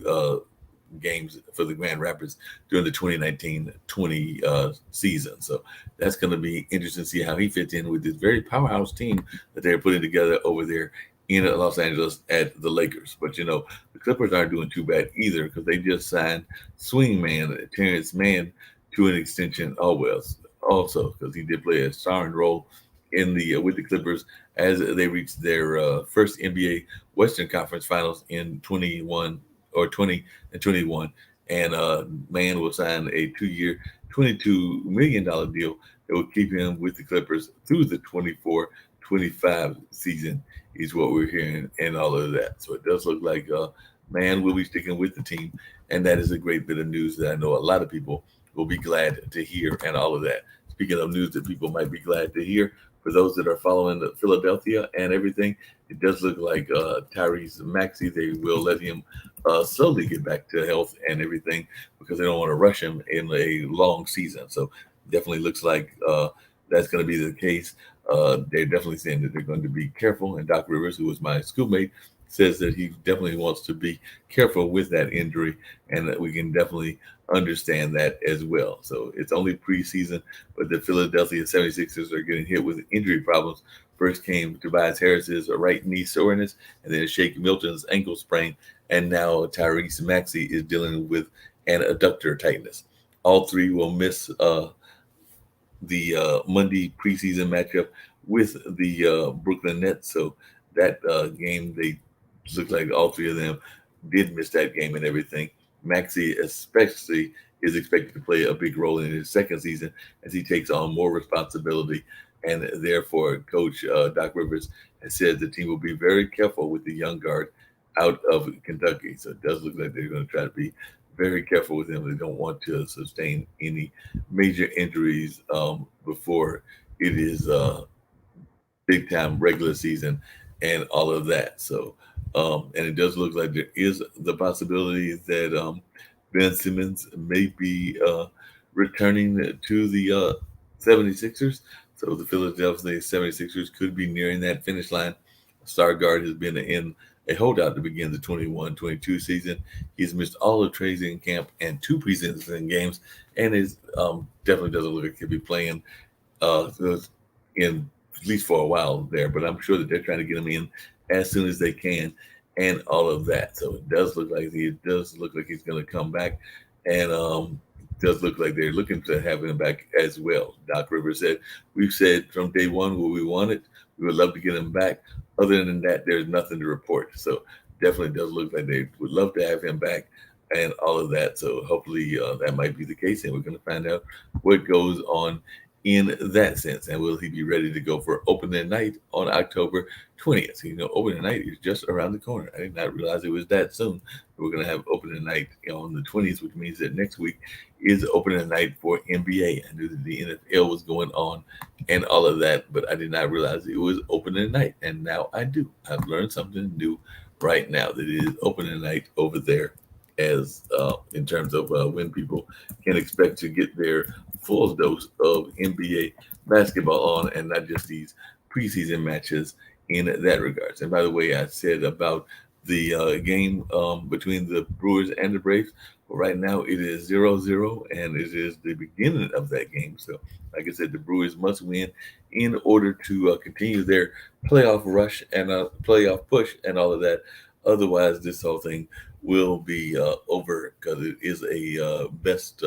A: games for the Grand Rapids during the 2019-20 season. So that's going to be interesting to see how he fits in with this very powerhouse team that they're putting together over there in Los Angeles at the Lakers. But the Clippers aren't doing too bad either because they just signed swing man Terrence Mann to an extension also because he did play a starring role in the with the Clippers as they reached their first NBA Western Conference Finals in 21 or 20 and 21. And Mann will sign a 2-year, $22 million deal that will keep him with the Clippers through the 24-25 season is what we're hearing and all of that. So it does look like Mann will be sticking with the team. And that is a great bit of news that I know a lot of people will be glad to hear and all of that. Speaking of news that people might be glad to hear, for those that are following the Philadelphia and everything, it does look like Tyrese Maxey, they will let him slowly get back to health and everything because they don't want to rush him in a long season. So definitely looks like that's going to be the case. They're definitely saying that they're going to be careful. And Doc Rivers, who was my schoolmate, says that he definitely wants to be careful with that injury, and that we can definitely understand that as well. So it's only preseason, but the Philadelphia 76ers are getting hit with injury problems. First came Tobias Harris's right knee soreness, and then Shake Milton's ankle sprain, and now Tyrese Maxey is dealing with an adductor tightness. All three will miss the Monday preseason matchup with the Brooklyn Nets. So that game, they look like all three of them did miss that game and everything. Maxey especially is expected to play a big role in his second season as he takes on more responsibility. And therefore, Coach Doc Rivers has said the team will be very careful with the young guard out of Kentucky. So it does look like they're going to try to be very careful with him. They don't want to sustain any major injuries before it is big time regular season and all of that. So, and it does look like there is the possibility that Ben Simmons may be returning to the 76ers. So the Philadelphia 76ers could be nearing that finish line. Stargard has been in a holdout to begin the 21-22 season. He's missed all of training camp and two preseason games, and is definitely doesn't look like he'll be playing uh, in at least for a while there. But I'm sure that they're trying to get him in as soon as they can, and all of that. So it does look like he's going to come back, and does look like they're looking to have him back as well. Doc Rivers said, "We've said from day one what we wanted. We would love to get him back. Other than that, there's nothing to report." So definitely does look like they would love to have him back and all of that. So hopefully that might be the case, and we're going to find out what goes on in that sense. And will he be ready to go for opening night on October 20th? So, opening night is just around the corner. I did not realize it was that soon. We're going to have opening night on the 20th, which means that next week is opening night for NBA. I knew that the NFL was going on and all of that, but I did not realize it was opening night. And now I do. I've learned something new right now, that it is opening night over there, as in terms of when people can expect to get their full dose of NBA basketball on, and not just these preseason matches in that regards. And by the way, I said about the game between the Brewers and the Braves. But right now it is 0-0, and it is the beginning of that game. So, like I said, the Brewers must win in order to continue their playoff rush and playoff push and all of that. Otherwise, this whole thing will be over, because it is a best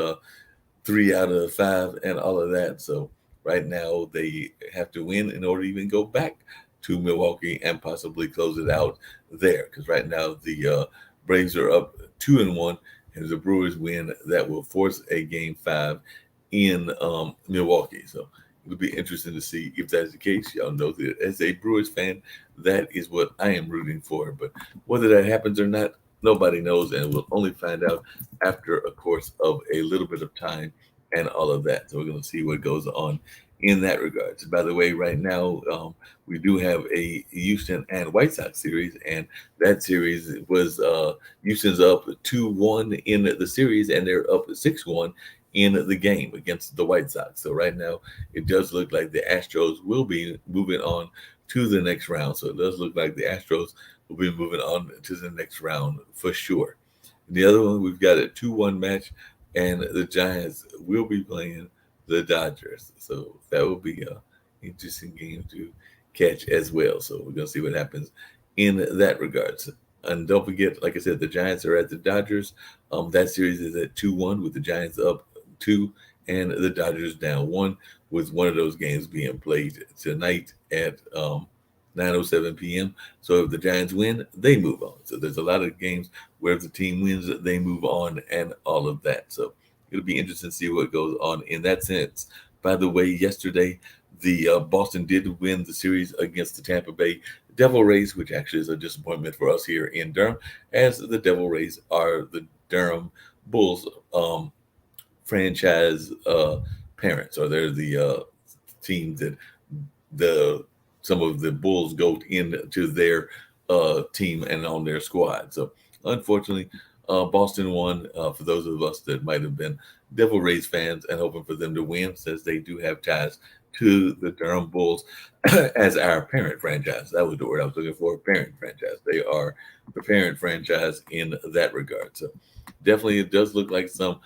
A: 3 out of 5 and all of that. So right now they have to win in order to even go back to Milwaukee and possibly close it out there. Because right now the Braves are up 2-1, and if the Brewers win, that will force a game 5 in Milwaukee. So it'll be interesting to see if that's the case. Y'all know that as a Brewers fan, that is what I am rooting for. But whether that happens or not, nobody knows, and we'll only find out after a course of a little bit of time and all of that. So we're going to see what goes on in that regard. So by the way, right now we do have a Houston and White Sox series, and that series was Houston's up 2-1 in the series, and they're up 6-1 in the game against the White Sox. So right now it does look like the Astros will be moving on to the next round. So it does look like the Astros will be moving on to the next round for sure. The other one, we've got a 2-1 match, and the Giants will be playing the Dodgers. So that will be a interesting game to catch as well. So we're gonna see what happens in that regards. And don't forget, like I said, the Giants are at the Dodgers. That series is at 2-1 with the Giants up 2 and the Dodgers down 1, with one of those games being played tonight at 9:07 p.m. So if the Giants win, they move on. So there's a lot of games where if the team wins, they move on and all of that. So it'll be interesting to see what goes on in that sense. By the way, yesterday, the Boston did win the series against the Tampa Bay Devil Rays, which actually is a disappointment for us here in Durham, as the Devil Rays are the Durham Bulls franchise parents, or they're the team that the some of the Bulls go into their team and on their squad. So unfortunately, Boston won. For those of us that might have been Devil Rays fans and hoping for them to win, since they do have ties to the Durham Bulls as our parent franchise. That was the word I was looking for, parent franchise. They are the parent franchise in that regard. So definitely it does look like some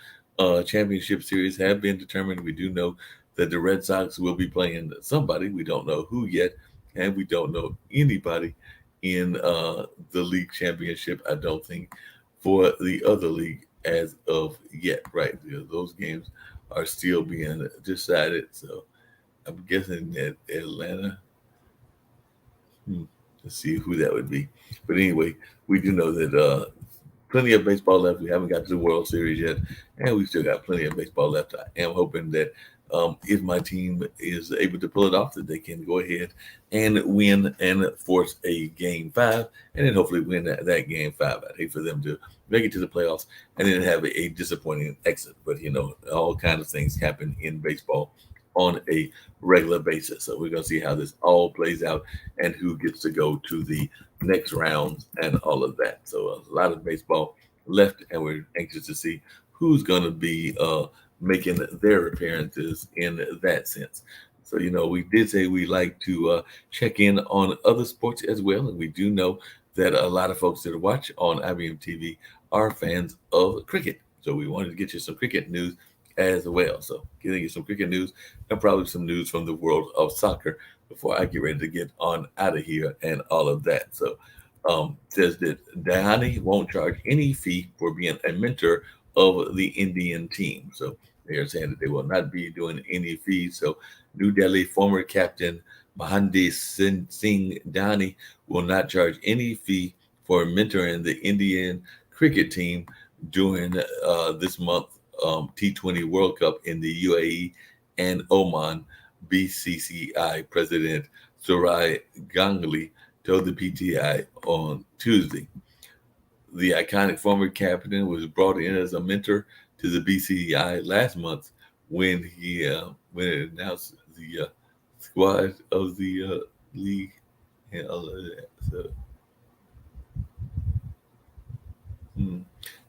A: championship series have been determined. We do know that the Red Sox will be playing somebody. We don't know who yet, and we don't know anybody in the league championship, I don't think, for the other league as of yet. Right, those games are still being decided. So I'm guessing that Atlanta. Let's see who that would be. But anyway, we do know that plenty of baseball left. We haven't got to the World Series yet, and we still got plenty of baseball left. I am hoping that if my team is able to pull it off, that they can go ahead and win and force a game 5, and then hopefully win that game 5. I'd hate for them to make it to the playoffs and then have a disappointing exit. But all kinds of things happen in baseball on a regular basis. So we're going to see how this all plays out and who gets to go to the next rounds and all of that. So a lot of baseball left, and we're anxious to see who's going to be making their appearances in that sense. So, we did say we like to check in on other sports as well. And we do know that a lot of folks that watch on IBM TV are fans of cricket. So we wanted to get you some cricket news as well. So getting you some cricket news and probably some news from the world of soccer before I get ready to get on out of here and all of that. So says that Dhani won't charge any fee for being a mentor of the Indian team. So they are saying that they will not be doing any fees. So New Delhi former captain Mahendra Singh Dhani will not charge any fee for mentoring the Indian cricket team during this month T20 World Cup in the UAE and Oman. BCCI President Surai Ganguly told the PTI on Tuesday. The iconic former captain was brought in as a mentor to the BCCI last month when it announced the squad of the league and all of that. Hmm.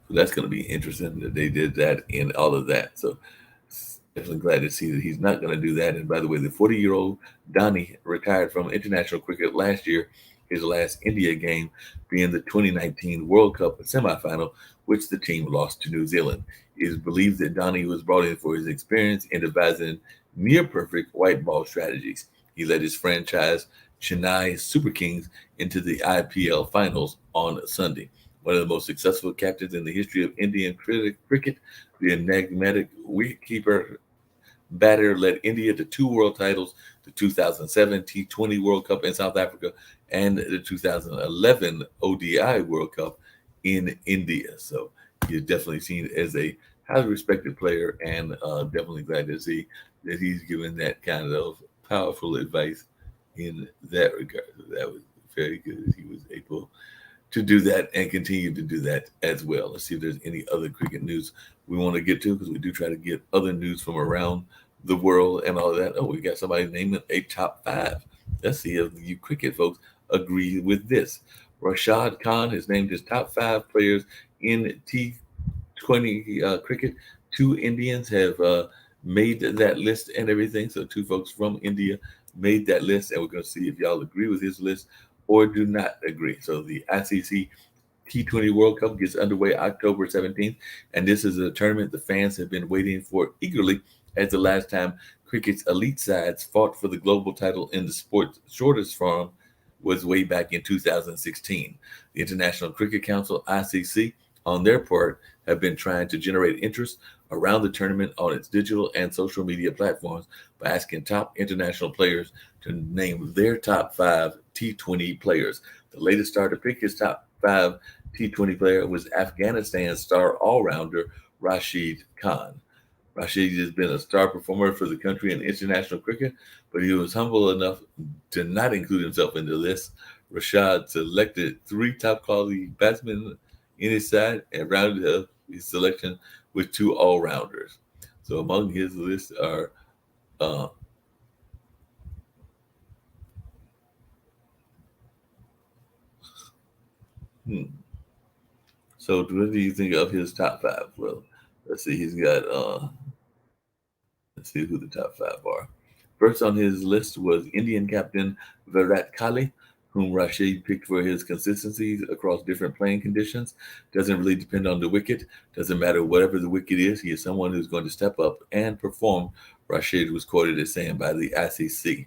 A: So that's going to be interesting that they did that and all of that. So definitely glad to see that he's not going to do that. And by the way, the 40-year-old Donnie retired from international cricket last year, his last India game being the 2019 World Cup semifinal, which the team lost to New Zealand. It is believed that Donnie was brought in for his experience in devising near perfect white ball strategies. He led his franchise, Chennai Super Kings, into the IPL finals on Sunday. One of the most successful captains in the history of Indian cricket, the enigmatic wicketkeeper batter led India to two world titles, the 2007 T20 World Cup in South Africa and the 2011 ODI World Cup in India. So he's definitely seen as a highly respected player, and definitely glad to see that he's given that kind of powerful advice in that regard. So that was very good that he was able to do that and continue to do that as well. Let's see if there's any other cricket news we want to get to, because we do try to get other news from around the world and all of that. Oh, we got somebody naming a top five. Let's see if you cricket folks agree with this. Rashad Khan has named his top five players in T20 cricket. Two Indians have made that list and everything. So two folks from India made that list, and we're going to see if y'all agree with his list or do not agree. So the ICC T20 World Cup gets underway October 17th, and this is a tournament the fans have been waiting for eagerly, as the last time cricket's elite sides fought for the global title in the sport's shortest form was way back in 2016. The International Cricket Council, ICC, on their part, have been trying to generate interest around the tournament on its digital and social media platforms by asking top international players to name their top five T20 players. The latest star to pick his top five T20 player was Afghanistan's star all-rounder Rashid Khan. Rashid has been a star performer for the country in international cricket, but he was humble enough to not include himself in the list. Rashid selected three top quality batsmen in his side and rounded up his selection with two all-rounders. So among his list are uh, hmm. So what do you think of his top five? Well, let's see. He's got let's see who the top five are. First on his list was Indian captain Virat Kohli, whom Rashid picked for his consistency across different playing conditions. Doesn't really depend on the wicket. Doesn't matter whatever the wicket is. He is someone who's going to step up and perform. Rashid was quoted as saying by the ICC.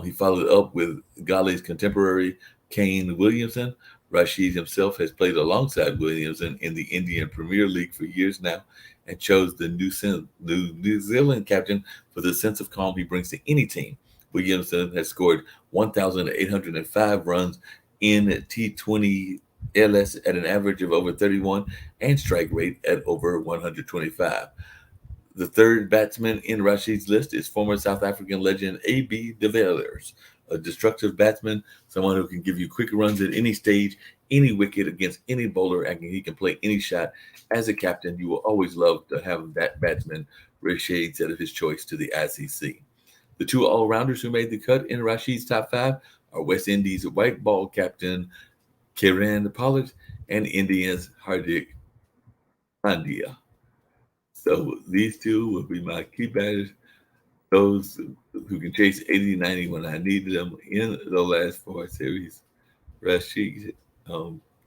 A: He followed up with Ghali's contemporary Kane Williamson. Rashid himself has played alongside Williamson in the Indian Premier League for years now, and chose the New Zealand captain for the sense of calm he brings to any team. Williamson has scored 1,805 runs in T20 LS at an average of over 31 and strike rate at over 125. The third batsman in Rashid's list is former South African legend A.B. de Villiers, a destructive batsman, someone who can give you quick runs at any stage, any wicket against any bowler, and he can play any shot. As a captain, you will always love to have that batsman. Rashid said of his choice to the ICC. The two all-rounders who made the cut in Rashid's top five are West Indies white ball captain Kieran Pollard and Indians Hardik Pandya. So these two will be my key batters, those who can chase 80, 90 when I need them in the last four series. Rashid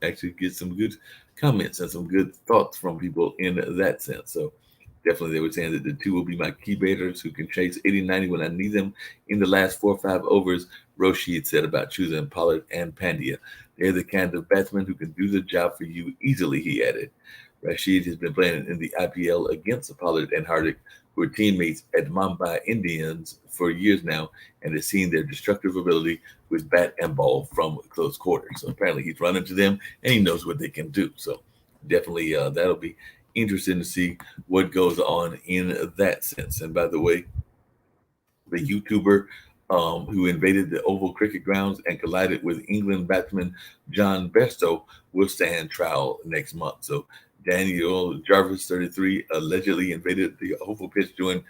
A: actually get some good comments and some good thoughts from people in that sense. So definitely they were saying that the two will be my key baiters who can chase 80, 90 when I need them in the last 4 or 5 overs. Rashid said about choosing Pollard and Pandya. They're the kind of batsmen who can do the job for you easily, he added. Rashid has been playing in the IPL against Pollard and Hardik, who are teammates at Mumbai Indians for years now, and has seen their destructive ability with bat and ball from close quarters. So apparently he's running to them and he knows what they can do. So definitely that'll be interesting to see what goes on in that sense. And by the way, the YouTuber who invaded the Oval Cricket Grounds and collided with England batsman John Bairstow will stand trial next month. So Daniel Jarvis, 33, allegedly invaded the Oval pitch during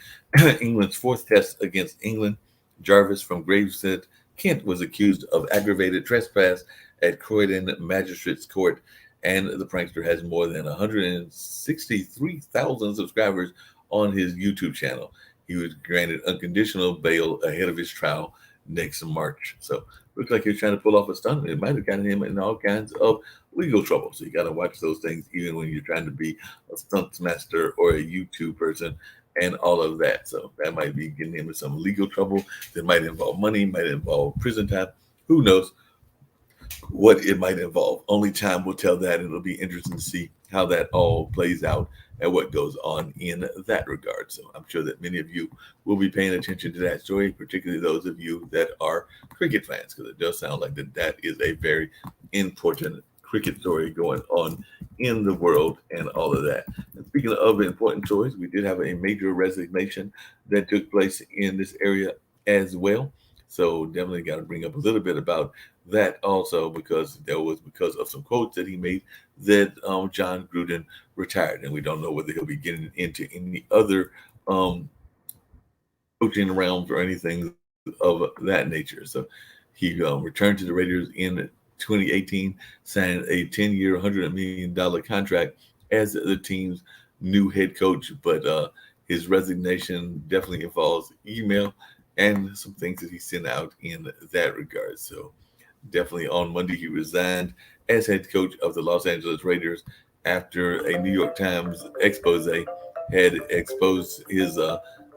A: England's fourth test against England. Jarvis from Gravesend, Kent, was accused of aggravated trespass at Croydon Magistrates Court, and the prankster has more than 163,000 subscribers on his YouTube channel. He was granted unconditional bail ahead of his trial next March. So looks like he's trying to pull off a stunt. It might have gotten him in all kinds of legal trouble. So you got to watch those things even when you're trying to be a stunt master or a YouTube person and all of that. So that might be getting him in some legal trouble that might involve money, might involve prison time. Who knows what it might involve? Only time will tell that. It'll be interesting to see how that all plays out and what goes on in that regard. So I'm sure that many of you will be paying attention to that story, particularly those of you that are cricket fans, because it does sound like that is a very important cricket story going on in the world and all of that. And speaking of important stories, we did have a major resignation that took place in this area as well. So definitely got to bring up a little bit about that also, because there was, because of some quotes that he made, that John Gruden retired, and we don't know whether he'll be getting into any other um, coaching realms or anything of that nature. So he returned to the Raiders in 2018, signed a 10-year, $100 million contract as the team's new head coach. But his resignation definitely involves email and some things that he sent out in that regard. So definitely on Monday, he resigned as head coach of the Los Angeles Raiders after a New York Times expose had exposed his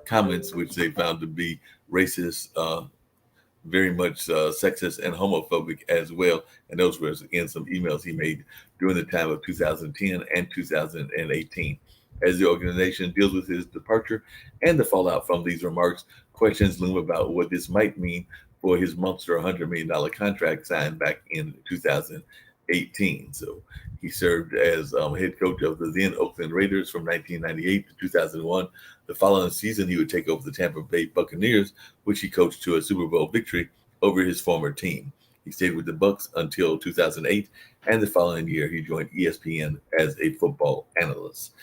A: comments, which they found to be racist, very much sexist and homophobic as well. And those were in some emails he made during the time of 2010 and 2018. As the organization deals with his departure and the fallout from these remarks, questions loom about what this might mean for his monster $100 million contract signed back in 2018. So he served as head coach of the then Oakland Raiders from 1998 to 2001. The following season, he would take over the Tampa Bay Buccaneers, which he coached to a Super Bowl victory over his former team. He stayed with the Bucs until 2008, and the following year, he joined ESPN as a football analyst.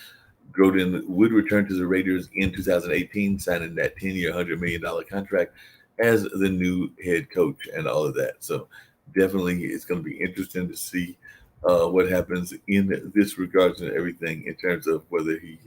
A: Gruden would return to the Raiders in 2018, signing that 10-year, $100 million contract as the new head coach and all of that. So definitely it's going to be interesting to see what happens in this regards and everything in terms of whether he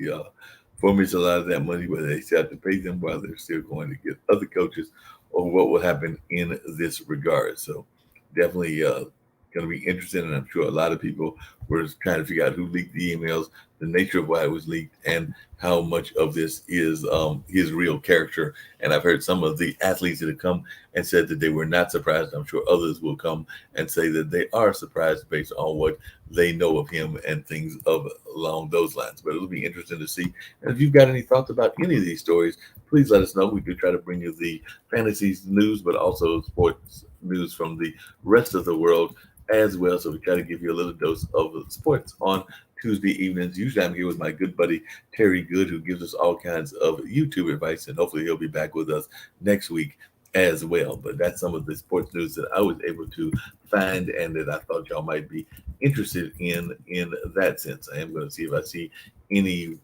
A: forfeits a lot of that money, whether they still have to pay them while they're still going to get other coaches, or what will happen in this regard. So definitely going to be interesting, and I'm sure a lot of people were trying to figure out who leaked the emails, the nature of why it was leaked, and how much of this is his real character. And I've heard some of the athletes that have come and said that they were not surprised. I'm sure others will come and say that they are surprised based on what they know of him and things of along those lines. But it'll be interesting to see. And if you've got any thoughts about any of these stories, please let us know. We do try to bring you the fantasy news, but also sports news from the rest of the world as well. So we try to give you a little dose of sports on Tuesday evenings. Usually I'm here with my good buddy Terry Good, who gives us all kinds of YouTube advice, and hopefully he'll be back with us next week as well. But that's some of the sports news that I was able to find and that I thought y'all might be interested in that sense. I am going to see if I see any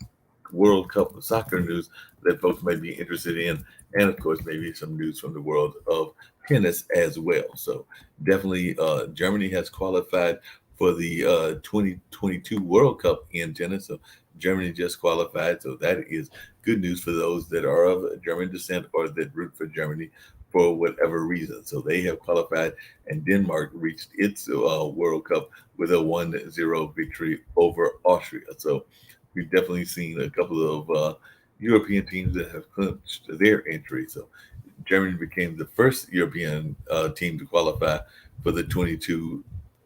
A: World Cup of soccer news that folks might be interested in, and of course maybe some news from the world of tennis as well. So definitely Germany has qualified for the 2022 World Cup in tennis. So Germany just qualified, so that is good news for those that are of German descent or that root for Germany for whatever reason. So they have qualified, and Denmark reached its World Cup with a 1-0 victory over Austria. So we've definitely seen a couple of European teams that have clinched their entry. So Germany became the first European team to qualify for the 22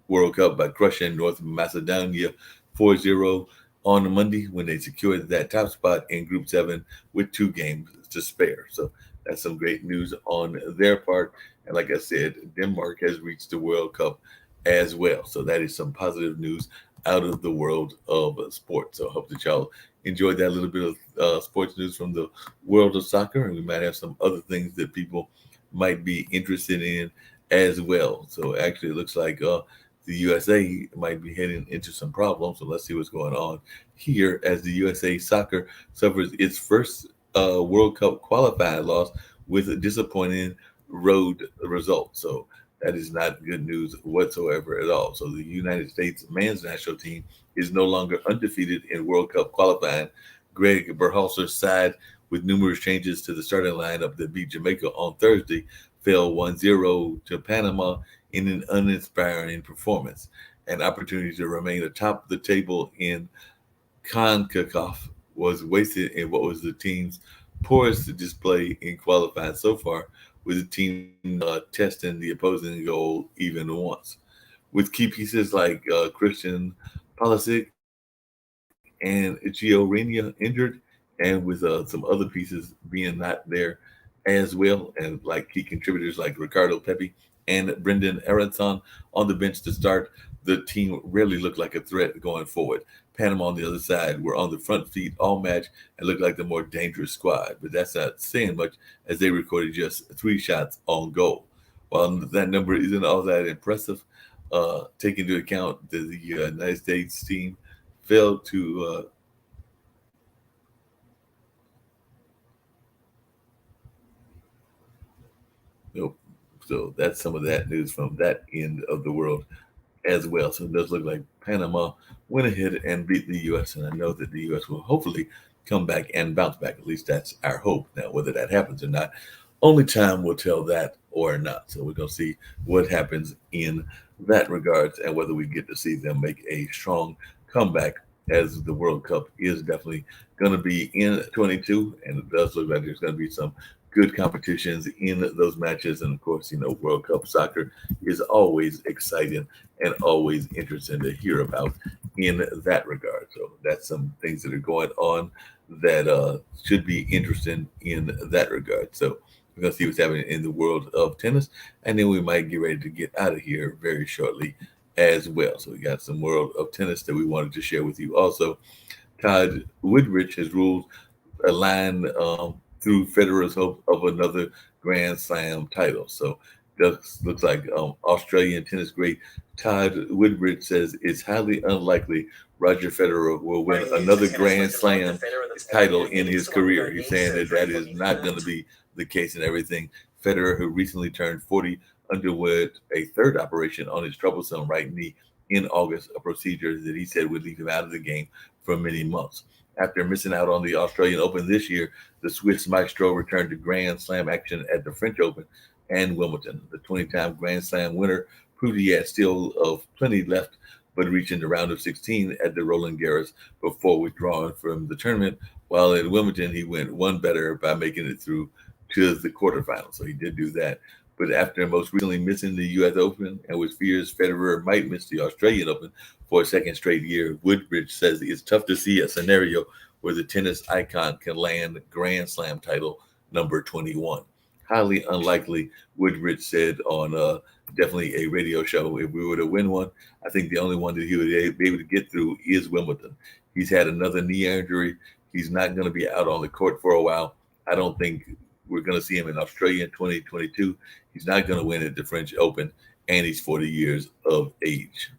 A: World Cup by crushing North Macedonia 4-0 on Monday when they secured that top spot in Group 7 with 2 games to spare. So that's some great news on their part. And like I said, Denmark has reached the World Cup as well. So that is some positive news out of the world of sports. So I hope that y'all enjoyed that little bit of sports news from the world of soccer. And we might have some other things that people might be interested in as well. So actually, it looks like the USA might be heading into some problems. So let's see what's going on here as the USA soccer suffers its first World Cup qualifying loss with a disappointing road result. So that is not good news whatsoever at all. So the United States men's national team is no longer undefeated in World Cup qualifying. Greg Berhalter's side, with numerous changes to the starting lineup that beat Jamaica on Thursday, fell 1-0 to Panama in an uninspiring performance. An opportunity to remain atop the table in CONCACAF was wasted in what was the team's poorest display in qualifying so far, with the team testing the opposing goal even once. With key pieces like Christian Pulisic and Gio Reyna injured, and with some other pieces being not there as well, and like key contributors like Ricardo Pepi and Brendan Aronson on the bench to start, the team rarely looked like a threat going forward. Panama on the other side were on the front feet all match and looked like the more dangerous squad, but that's not saying much as they recorded just 3 shots on goal. While that number isn't all that impressive, taking into account that the United States team failed to nope. So that's some of that news from that end of the world as well. So it does look like Panama went ahead and beat the U.S. And I know that the U.S. will hopefully come back and bounce back. At least that's our hope. Now, whether that happens or not, only time will tell that or not. So we're going to see what happens in that regards and whether we get to see them make a strong comeback, as the World Cup is definitely going to be in 22. And it does look like there's going to be some good competitions in those matches. And of course, World Cup soccer is always exciting and always interesting to hear about in that regard. So that's some things that are going on that should be interesting in that regard. So we're going to see what's happening in the world of tennis, and then we might get ready to get out of here very shortly as well. So we got some world of tennis that we wanted to share with you. Also, Todd Woodbridge has ruled a line through Federer's hope of another Grand Slam title. So looks like Australian tennis great Todd Woodbridge says it's highly unlikely Roger Federer will win another Grand Slam title in his career. He's saying that that is not going to be the case and everything. Federer, who recently turned 40, underwent a third operation on his troublesome right knee in August, a procedure that he said would leave him out of the game for many months. After missing out on the Australian Open this year, the Swiss maestro returned to Grand Slam action at the French Open and Wimbledon. The 20-time Grand Slam winner proved he had still of plenty left, but reaching the round of 16 at the Roland Garros before withdrawing from the tournament. While at Wimbledon, he went one better by making it through to the quarterfinals. So he did do that. But after most recently missing the U.S. Open and with fears Federer might miss the Australian Open for a second straight year, Woodbridge says it's tough to see a scenario where the tennis icon can land Grand Slam title number 21. Highly unlikely, Woodbridge said on definitely a radio show. If we were to win one, I think the only one that he would be able to get through is Wimbledon. He's had another knee injury. He's not going to be out on the court for a while. I don't think we're going to see him in Australia in 2022. He's not going to win at the French Open, and he's 40 years of age.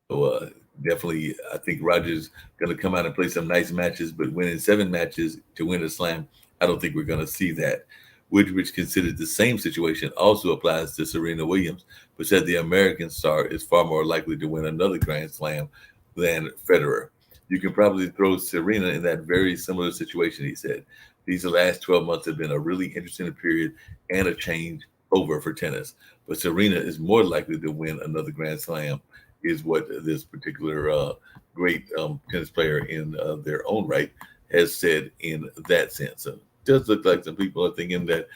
A: So definitely, I think Roger's going to come out and play some nice matches, but winning 7 matches to win a slam, I don't think we're going to see that. Woodbridge considered the same situation also applies to Serena Williams, but said the American star is far more likely to win another Grand Slam than Federer. You can probably throw Serena in that very similar situation, he said. These last 12 months have been a really interesting period and a change over for tennis. But Serena is more likely to win another Grand Slam, is what this particular great tennis player in their own right has said in that sense. So it does look like some people are thinking that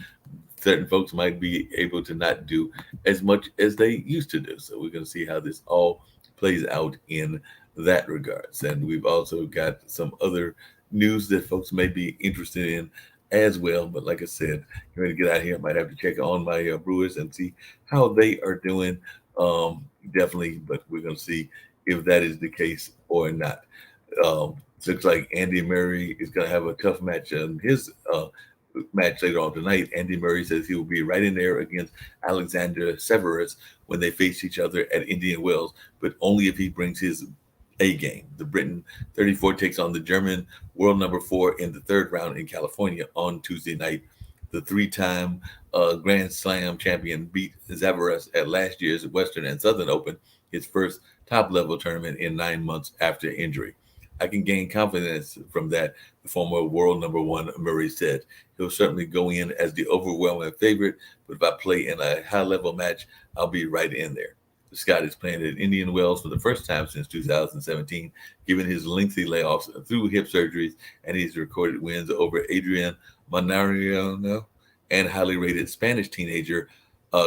A: certain folks might be able to not do as much as they used to do. So we're going to see how this all plays out in that regards. And we've also got some other news that folks may be interested in as well. But like I said, I'm ready to get out here. I might have to check on my Brewers and see how they are doing. Definitely, but we're going to see if that is the case or not. Um, Looks like Andy Murray is going to have a tough match in his match later on tonight. Andy Murray says he will be right in there against Alexander Severus when they face each other at Indian Wells, but only if he brings his A game. The Briton 34 takes on the German world number 4 in the third round in California on Tuesday night. The three-time Grand Slam champion beat Zverev at last year's Western and Southern Open, his first top-level tournament in 9 months after injury. I can gain confidence from that, the former world number 1 Murray said. He'll certainly go in as the overwhelming favorite, but if I play in a high-level match, I'll be right in there. The Scot is playing at Indian Wells for the first time since 2017, given his lengthy layoffs through hip surgeries and his recorded wins over Adrian Manarino and highly rated Spanish teenager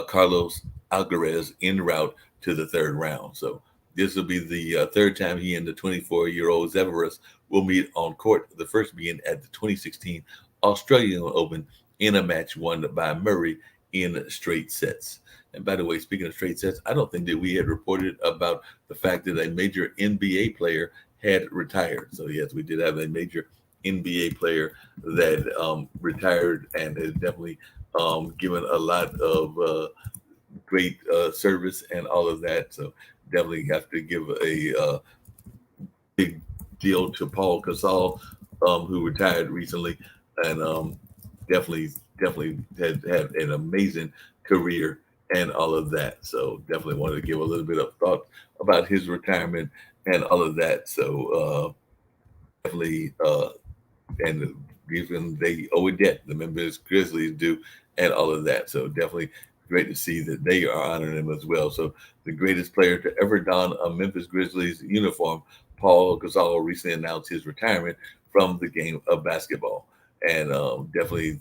A: Carlos Alcaraz en route to the third round. So this will be the third time he and the 24-year-old Zverev will meet on court, the first being at the 2016 Australian Open in a match won by Murray in straight sets. And by the way, speaking of straight sets, I don't think that we had reported about the fact that a major NBA player had retired. So yes, we did have a major NBA player that retired and has definitely given a lot of great service and all of that. So definitely have to give a big deal to Paul Gasol, who retired recently, and definitely had an amazing career and all of that. So definitely wanted to give a little bit of thought about his retirement and all of that. So definitely, and even they owe a debt. The Memphis Grizzlies do, and all of that. So definitely great to see that they are honoring him as well. So the greatest player to ever don a Memphis Grizzlies uniform, Paul Gasol, recently announced his retirement from the game of basketball, and definitely,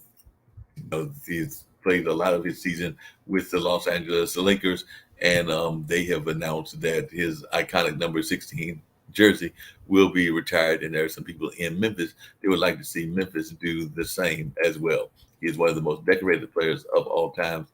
A: he's played a lot of his season with the Los Angeles Lakers, and they have announced that his iconic number 16 jersey will be retired. And there are some people in Memphis they would like to see Memphis do the same as well. He is one of the most decorated players of all time,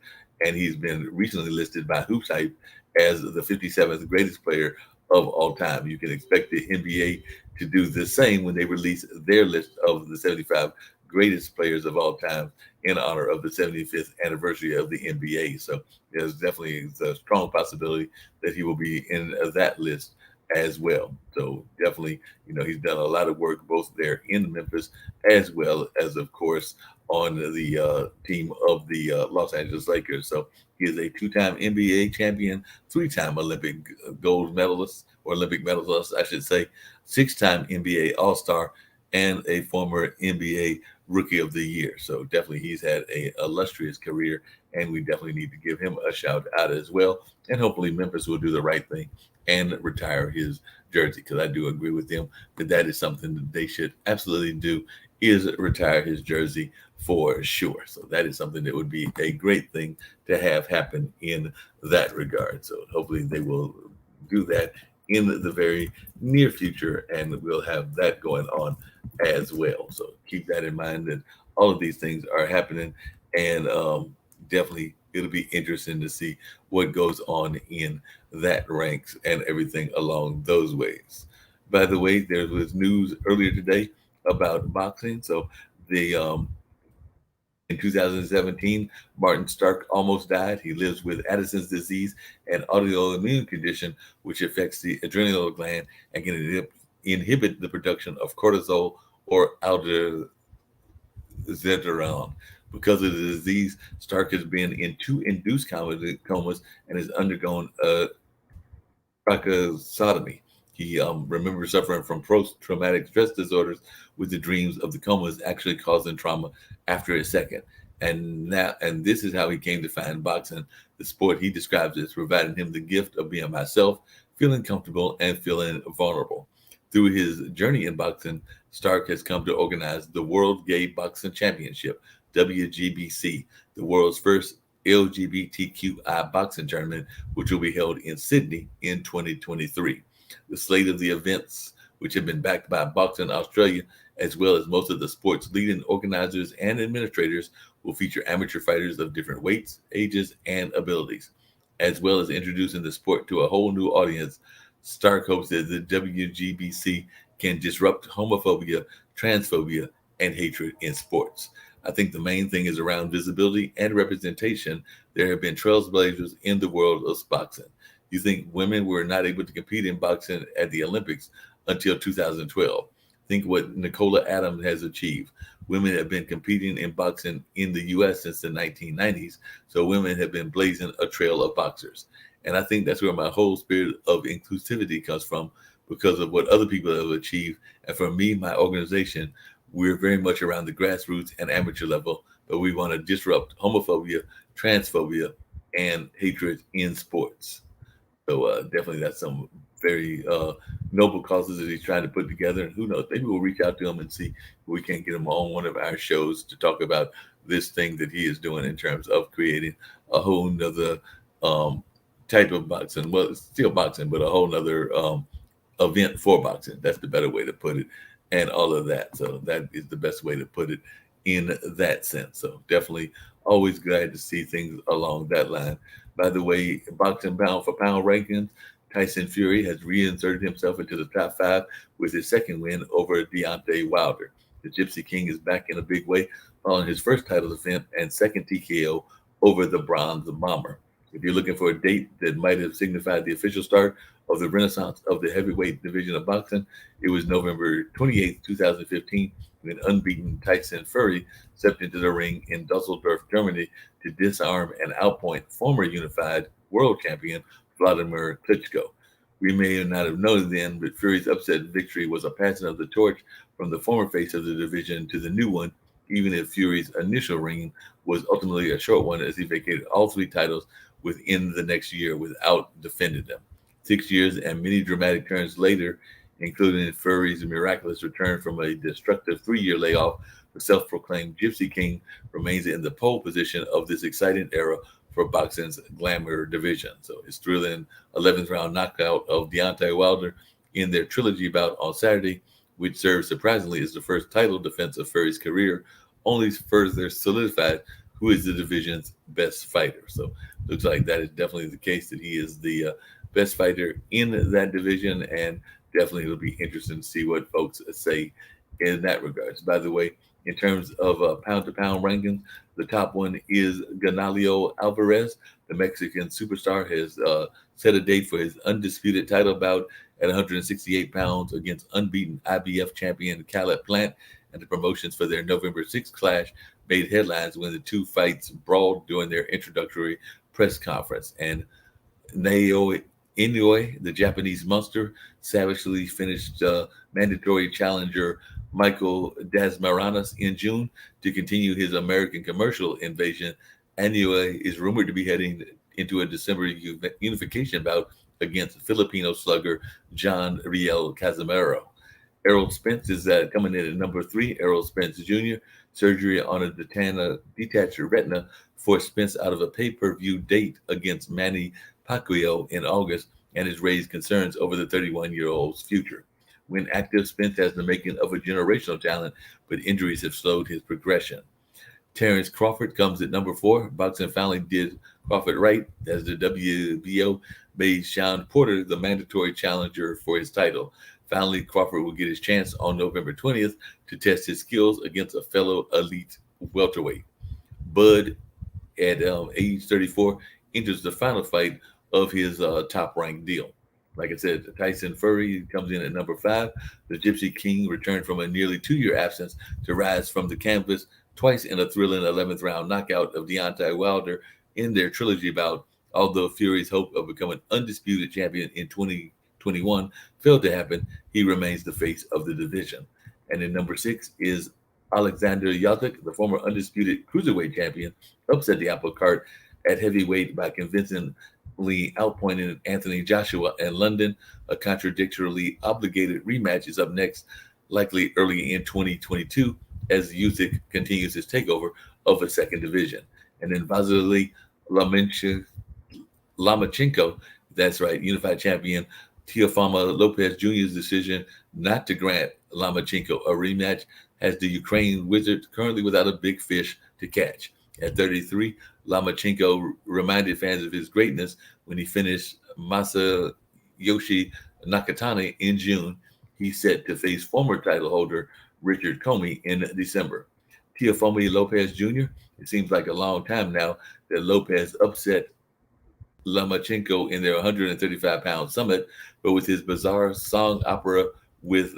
A: and he's been recently listed by Hoops Hype as the 57th greatest player of all time. You can expect the NBA to do the same when they release their list of the 75 greatest players of all time in honor of the 75th anniversary of the NBA. So there's definitely a strong possibility that he will be in that list as well. So definitely, he's done a lot of work both there in Memphis as well as, of course, on the team of the Los Angeles Lakers. So he is a two-time NBA champion, three-time Olympic gold medalist, or Olympic medalist, I should say, six-time NBA All-Star, and a former NBA Rookie of the Year. So definitely he's had a illustrious career, and we definitely need to give him a shout out as well. And hopefully Memphis will do the right thing and retire his jersey, because I do agree with them that that is something that they should absolutely do, is retire his jersey for sure. So that is something that would be a great thing to have happen in that regard. So hopefully they will do that in the very near future, and we'll have that going on as well. So keep that in mind, that all of these things are happening, and definitely it'll be interesting to see what goes on in that ranks and everything along those ways. By the way, there was news earlier today about boxing. So the in 2017, Martin Stark almost died. He lives with Addison's disease, an autoimmune condition which affects the adrenal gland and can inhibit the production of cortisol or aldosterone. Because of the disease, Stark has been in 2 induced comas and has undergone a tracheostomy. He remembers suffering from post-traumatic stress disorders, with the dreams of the comas actually causing trauma after a second. And this is how he came to find boxing, the sport he describes as providing him the gift of being myself, feeling comfortable and feeling vulnerable. Through his journey in boxing, Stark has come to organize the World Gay Boxing Championship, WGBC, the world's first LGBTQI boxing tournament, which will be held in Sydney in 2023. The slate of the events, which have been backed by Boxing Australia, as well as most of the sport's leading organizers and administrators, will feature amateur fighters of different weights, ages, and abilities. As well as introducing the sport to a whole new audience, Stark hopes that the WGBC can disrupt homophobia, transphobia, and hatred in sports. I think the main thing is around visibility and representation. There have been trailblazers in the world of boxing. You think women were not able to compete in boxing at the Olympics until 2012. Think what Nicola Adams has achieved. Women have been competing in boxing in the U.S. since the 1990s, so women have been blazing a trail of boxers. And I think that's where my whole spirit of inclusivity comes from, because of what other people have achieved. And for me, my organization, we're very much around the grassroots and amateur level, but we want to disrupt homophobia, transphobia, and hatred in sports. So definitely that's some very noble causes that he's trying to put together. And who knows, maybe we'll reach out to him and see if we can get him on one of our shows to talk about this thing that he is doing in terms of creating a whole nother type of boxing. Well, it's still boxing, but a whole nother event for boxing. That's the better way to put it, and all of that. So that is the best way to put it in that sense. So definitely always glad to see things along that line. By the way, boxing pound for pound rankings, Tyson Fury has reinserted himself into the top five with his second win over Deontay Wilder. The Gypsy King is back in a big way following his first title defense and second TKO over the Bronze Bomber. If you're looking for a date that might have signified the official start of the renaissance of the heavyweight division of boxing, it was November 28, 2015, when unbeaten Tyson Fury stepped into the ring in Dusseldorf, Germany, to disarm and outpoint former unified world champion Vladimir Klitschko. We may not have known then, but Fury's upset victory was a passing of the torch from the former face of the division to the new one, even if Fury's initial reign was ultimately a short one, as he vacated all three titles within the next year without defending them. 6 years and many dramatic turns later, including Fury's miraculous return from a destructive 3-year layoff, the self-proclaimed Gypsy King remains in the pole position of this exciting era for boxing's glamour division. So his thrilling 11th round knockout of Deontay Wilder in their trilogy bout on Saturday, which served surprisingly as the first title defense of Fury's career, only further solidified who is the division's best fighter. So looks like that is definitely the case, that he is the best fighter in that division, and definitely it'll be interesting to see what folks say in that regards. By the way, in terms of pound-to-pound rankings, the top one is Ganalio Alvarez. The Mexican superstar has set a date for his undisputed title bout at 168 pounds against unbeaten IBF champion Caleb Plant, and the promotions for their November 6th clash made headlines when the two fights brawled during their introductory press conference. And Naoya Inoue, the Japanese monster, savagely finished mandatory challenger Michael Dasmaranis in June to continue his American commercial invasion. Inoue is rumored to be heading into a December unification bout against Filipino slugger John Riel Casimero. Errol Spence is coming in at number 3. Errol Spence Jr. Surgery on a detached retina forced Spence out of a pay-per-view date against Manny Pacquiao in August, and has raised concerns over the 31-year-old's future. When active, Spence has the making of a generational talent, but injuries have slowed his progression. Terrence Crawford comes at number 4. Boxing finally did Crawford right, as the WBO made Sean Porter the mandatory challenger for his title. Finally, Crawford will get his chance on November 20th to test his skills against a fellow elite welterweight. Bud, at age 34, enters the final fight of his top-ranked deal. Like I said, Tyson Fury comes in at number 5. The Gypsy King returned from a nearly 2-year absence to rise from the canvas twice in a thrilling 11th round knockout of Deontay Wilder in their trilogy bout, although Fury's hope of becoming undisputed champion in 20 2021 failed to happen, he remains the face of the division. And then number 6 is Alexander Yazik, the former undisputed cruiserweight champion, upset the apple cart at heavyweight by convincingly outpointing Anthony Joshua in London. A contradictorily obligated rematch is up next, likely early in 2022, as Usyk continues his takeover of a second division. And then Vasily Lomachenko, that's right, unified champion Teofimo Lopez Jr.'s decision not to grant Lomachenko a rematch has the Ukraine Wizards currently without a big fish to catch. At 33, Lomachenko reminded fans of his greatness when he finished Masayoshi Nakatani in June. He's set to face former title holder Richard Comey in December. Teofimo Lopez Jr., it seems like a long time now that Lopez upset Lomachenko in their 135-pound summit, but with his bizarre song opera with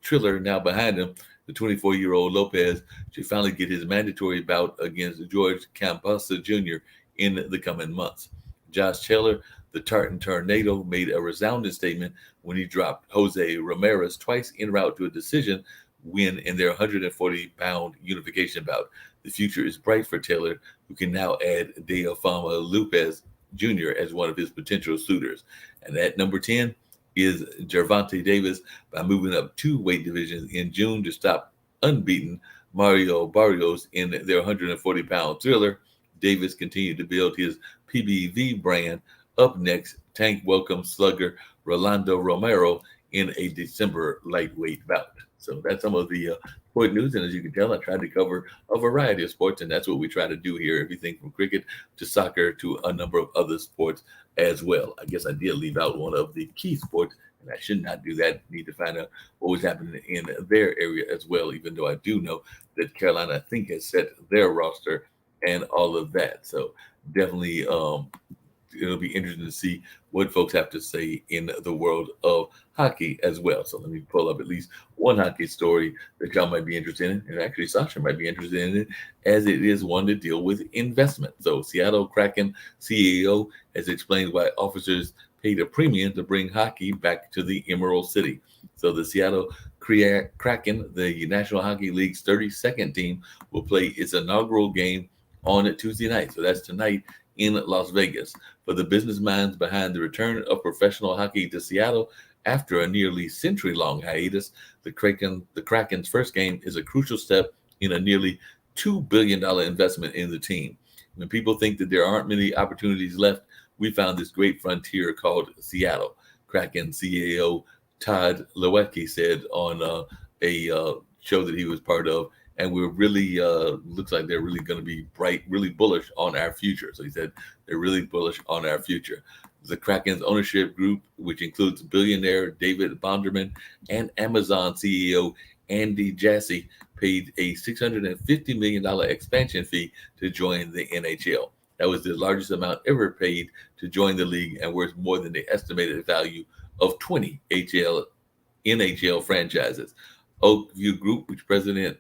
A: Triller now behind him, the 24-year-old Lopez should finally get his mandatory bout against George Campasa Jr. in the coming months. Josh Taylor, the Tartan Tornado, made a resounding statement when he dropped Jose Ramirez twice en route to a decision win in their 140-pound unification bout. The future is bright for Taylor, who can now add Teofimo Lopez Jr. as one of his potential suitors. And at number 10 is Gervonta Davis by moving up 2 weight divisions in June to stop unbeaten Mario Barrios in their 140-pound thriller. Davis continued to build his PBV brand. Up next, Tank welcome slugger Rolando Romero in a December lightweight bout. So that's some of the sport news. And as you can tell, I tried to cover a variety of sports, and that's what we try to do here. Everything from cricket to soccer to a number of other sports as well. I guess I did leave out one of the key sports, and I should not do that. Need to find out what was happening in their area as well, even though I do know that Carolina, I think, has set their roster and all of that. So definitely it'll be interesting to see what folks have to say in the world of hockey as well. So let me pull up at least one hockey story that y'all might be interested in. And actually, Sasha might be interested in it, as it is one to deal with investment. So Seattle Kraken CEO has explained why officers paid a premium to bring hockey back to the Emerald City. So the Seattle Kraken, the National Hockey League's 32nd team, will play its inaugural game on Tuesday night. So that's tonight in Las Vegas. For the business minds behind the return of professional hockey to Seattle after a nearly century-long hiatus, the Kraken's first game is a crucial step in a nearly $2 billion investment in the team. When people think that there aren't many opportunities left, we found this great frontier called Seattle. Kraken CEO Todd Lewicki said on a show that he was part of, and we're really looks like they're really going to be bright, really bullish on our future. So he said they're really bullish on our future. The Kraken's ownership group, which includes billionaire David Bonderman and Amazon CEO Andy Jassy, paid a $650 million expansion fee to join the NHL. That was the largest amount ever paid to join the league and worth more than the estimated value of 20 NHL franchises. Oakview Group, whose president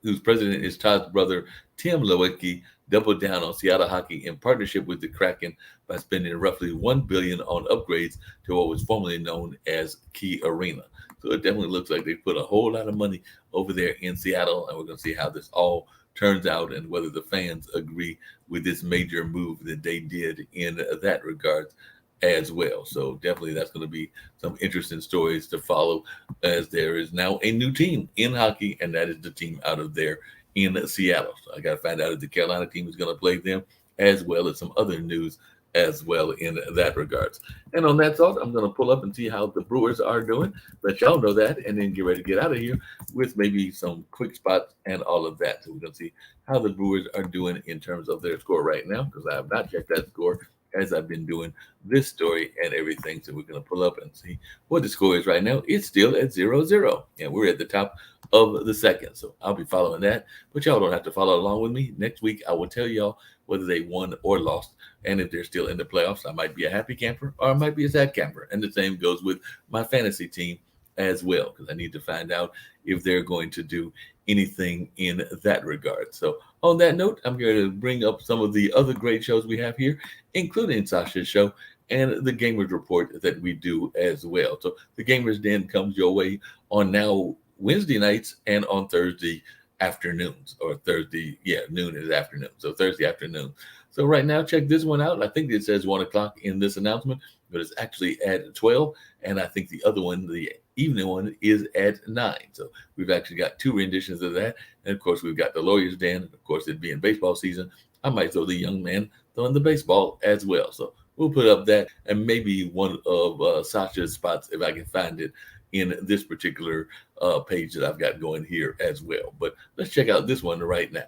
A: is Todd's brother, Tim Lewicki, doubled down on Seattle hockey in partnership with the Kraken by spending roughly $1 billion on upgrades to what was formerly known as Key Arena. So it definitely looks like they put a whole lot of money over there in Seattle, and we're going to see how this all turns out and whether the fans agree with this major move that they did in that regard as well. So definitely that's going to be some interesting stories to follow, as there is now a new team in hockey, and that is the team out of there in Seattle. So I got to find out if the Carolina team is going to play them, as well as some other news as well in that regards. And on that thought, I'm going to pull up and see how the Brewers are doing. Let y'all know that, and then get ready to get out of here with maybe some quick spots and all of that. So we're going to see how the Brewers are doing in terms of their score right now, because I have not checked that score as I've been doing this story and everything. So we're going to pull up and see what the score is right now. It's still at 0-0, and we're at the top of the second. So I'll be following that, but y'all don't have to follow along with me. Next week, I will tell y'all whether they won or lost, and if they're still in the playoffs. I might be a happy camper or I might be a sad camper. And the same goes with my fantasy team as well, because I need to find out if they're going to do anything in that regard. So on that note, I'm going to bring up some of the other great shows we have here, including Sasha's show and the Gamers Report that we do as well. So the Gamers Den comes your way on now Wednesday nights and on Thursday afternoons, or Thursday, noon is afternoon. So Thursday afternoon. So right now, check this one out. I think it says 1 o'clock in this announcement, but it's actually at 12. And I think the other one, the evening one, is at 9. So we've actually got 2 renditions of that. And of course, we've got the Lawyer's Den. And of course, it being baseball season, I might throw the young man throwing the baseball as well. So we'll put up that and maybe one of Sasha's spots if I can find it in this particular page that I've got going here as well. But let's check out this one right now.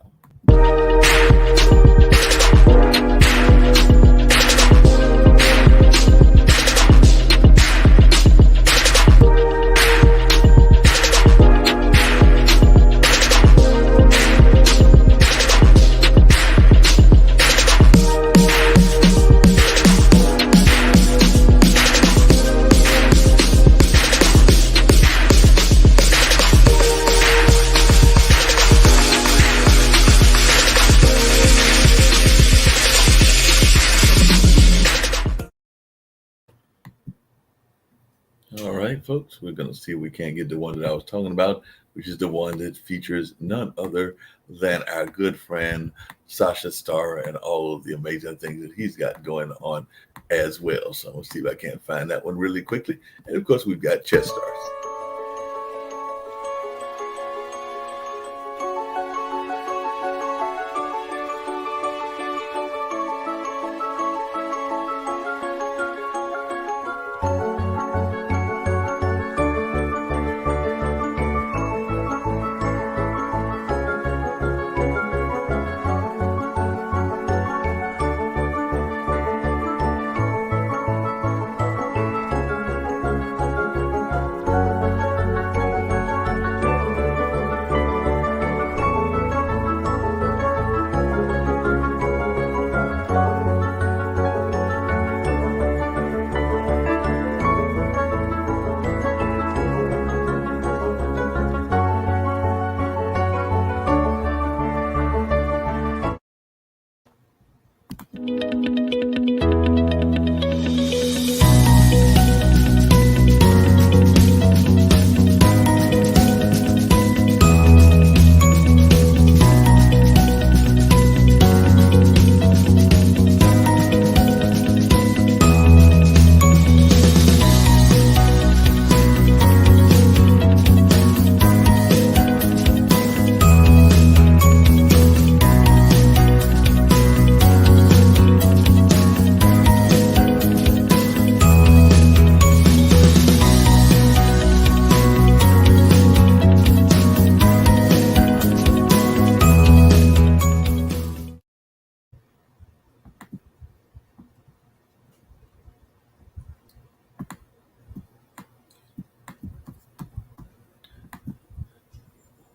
A: All right, folks, we're going to see if we can't get the one that I was talking about, which is the one that features none other than our good friend Sasha Starr and all of the amazing things that he's got going on as well. So let's see if I can't find that one really quickly. And of course, we've got Chess Stars.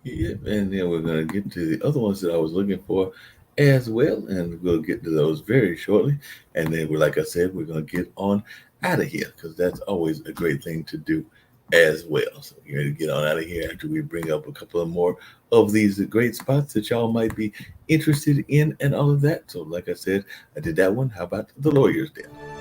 A: Yep, and then we're going to get to the other ones that I was looking for as well, and we'll get to those very shortly. And then, like I said, we're going to get on out of here because that's always a great thing to do as well. So you're ready to get on out of here after we bring up a couple of more of these great spots that y'all might be interested in and all of that. So like I said, I did that one. How about the Lawyer's Den?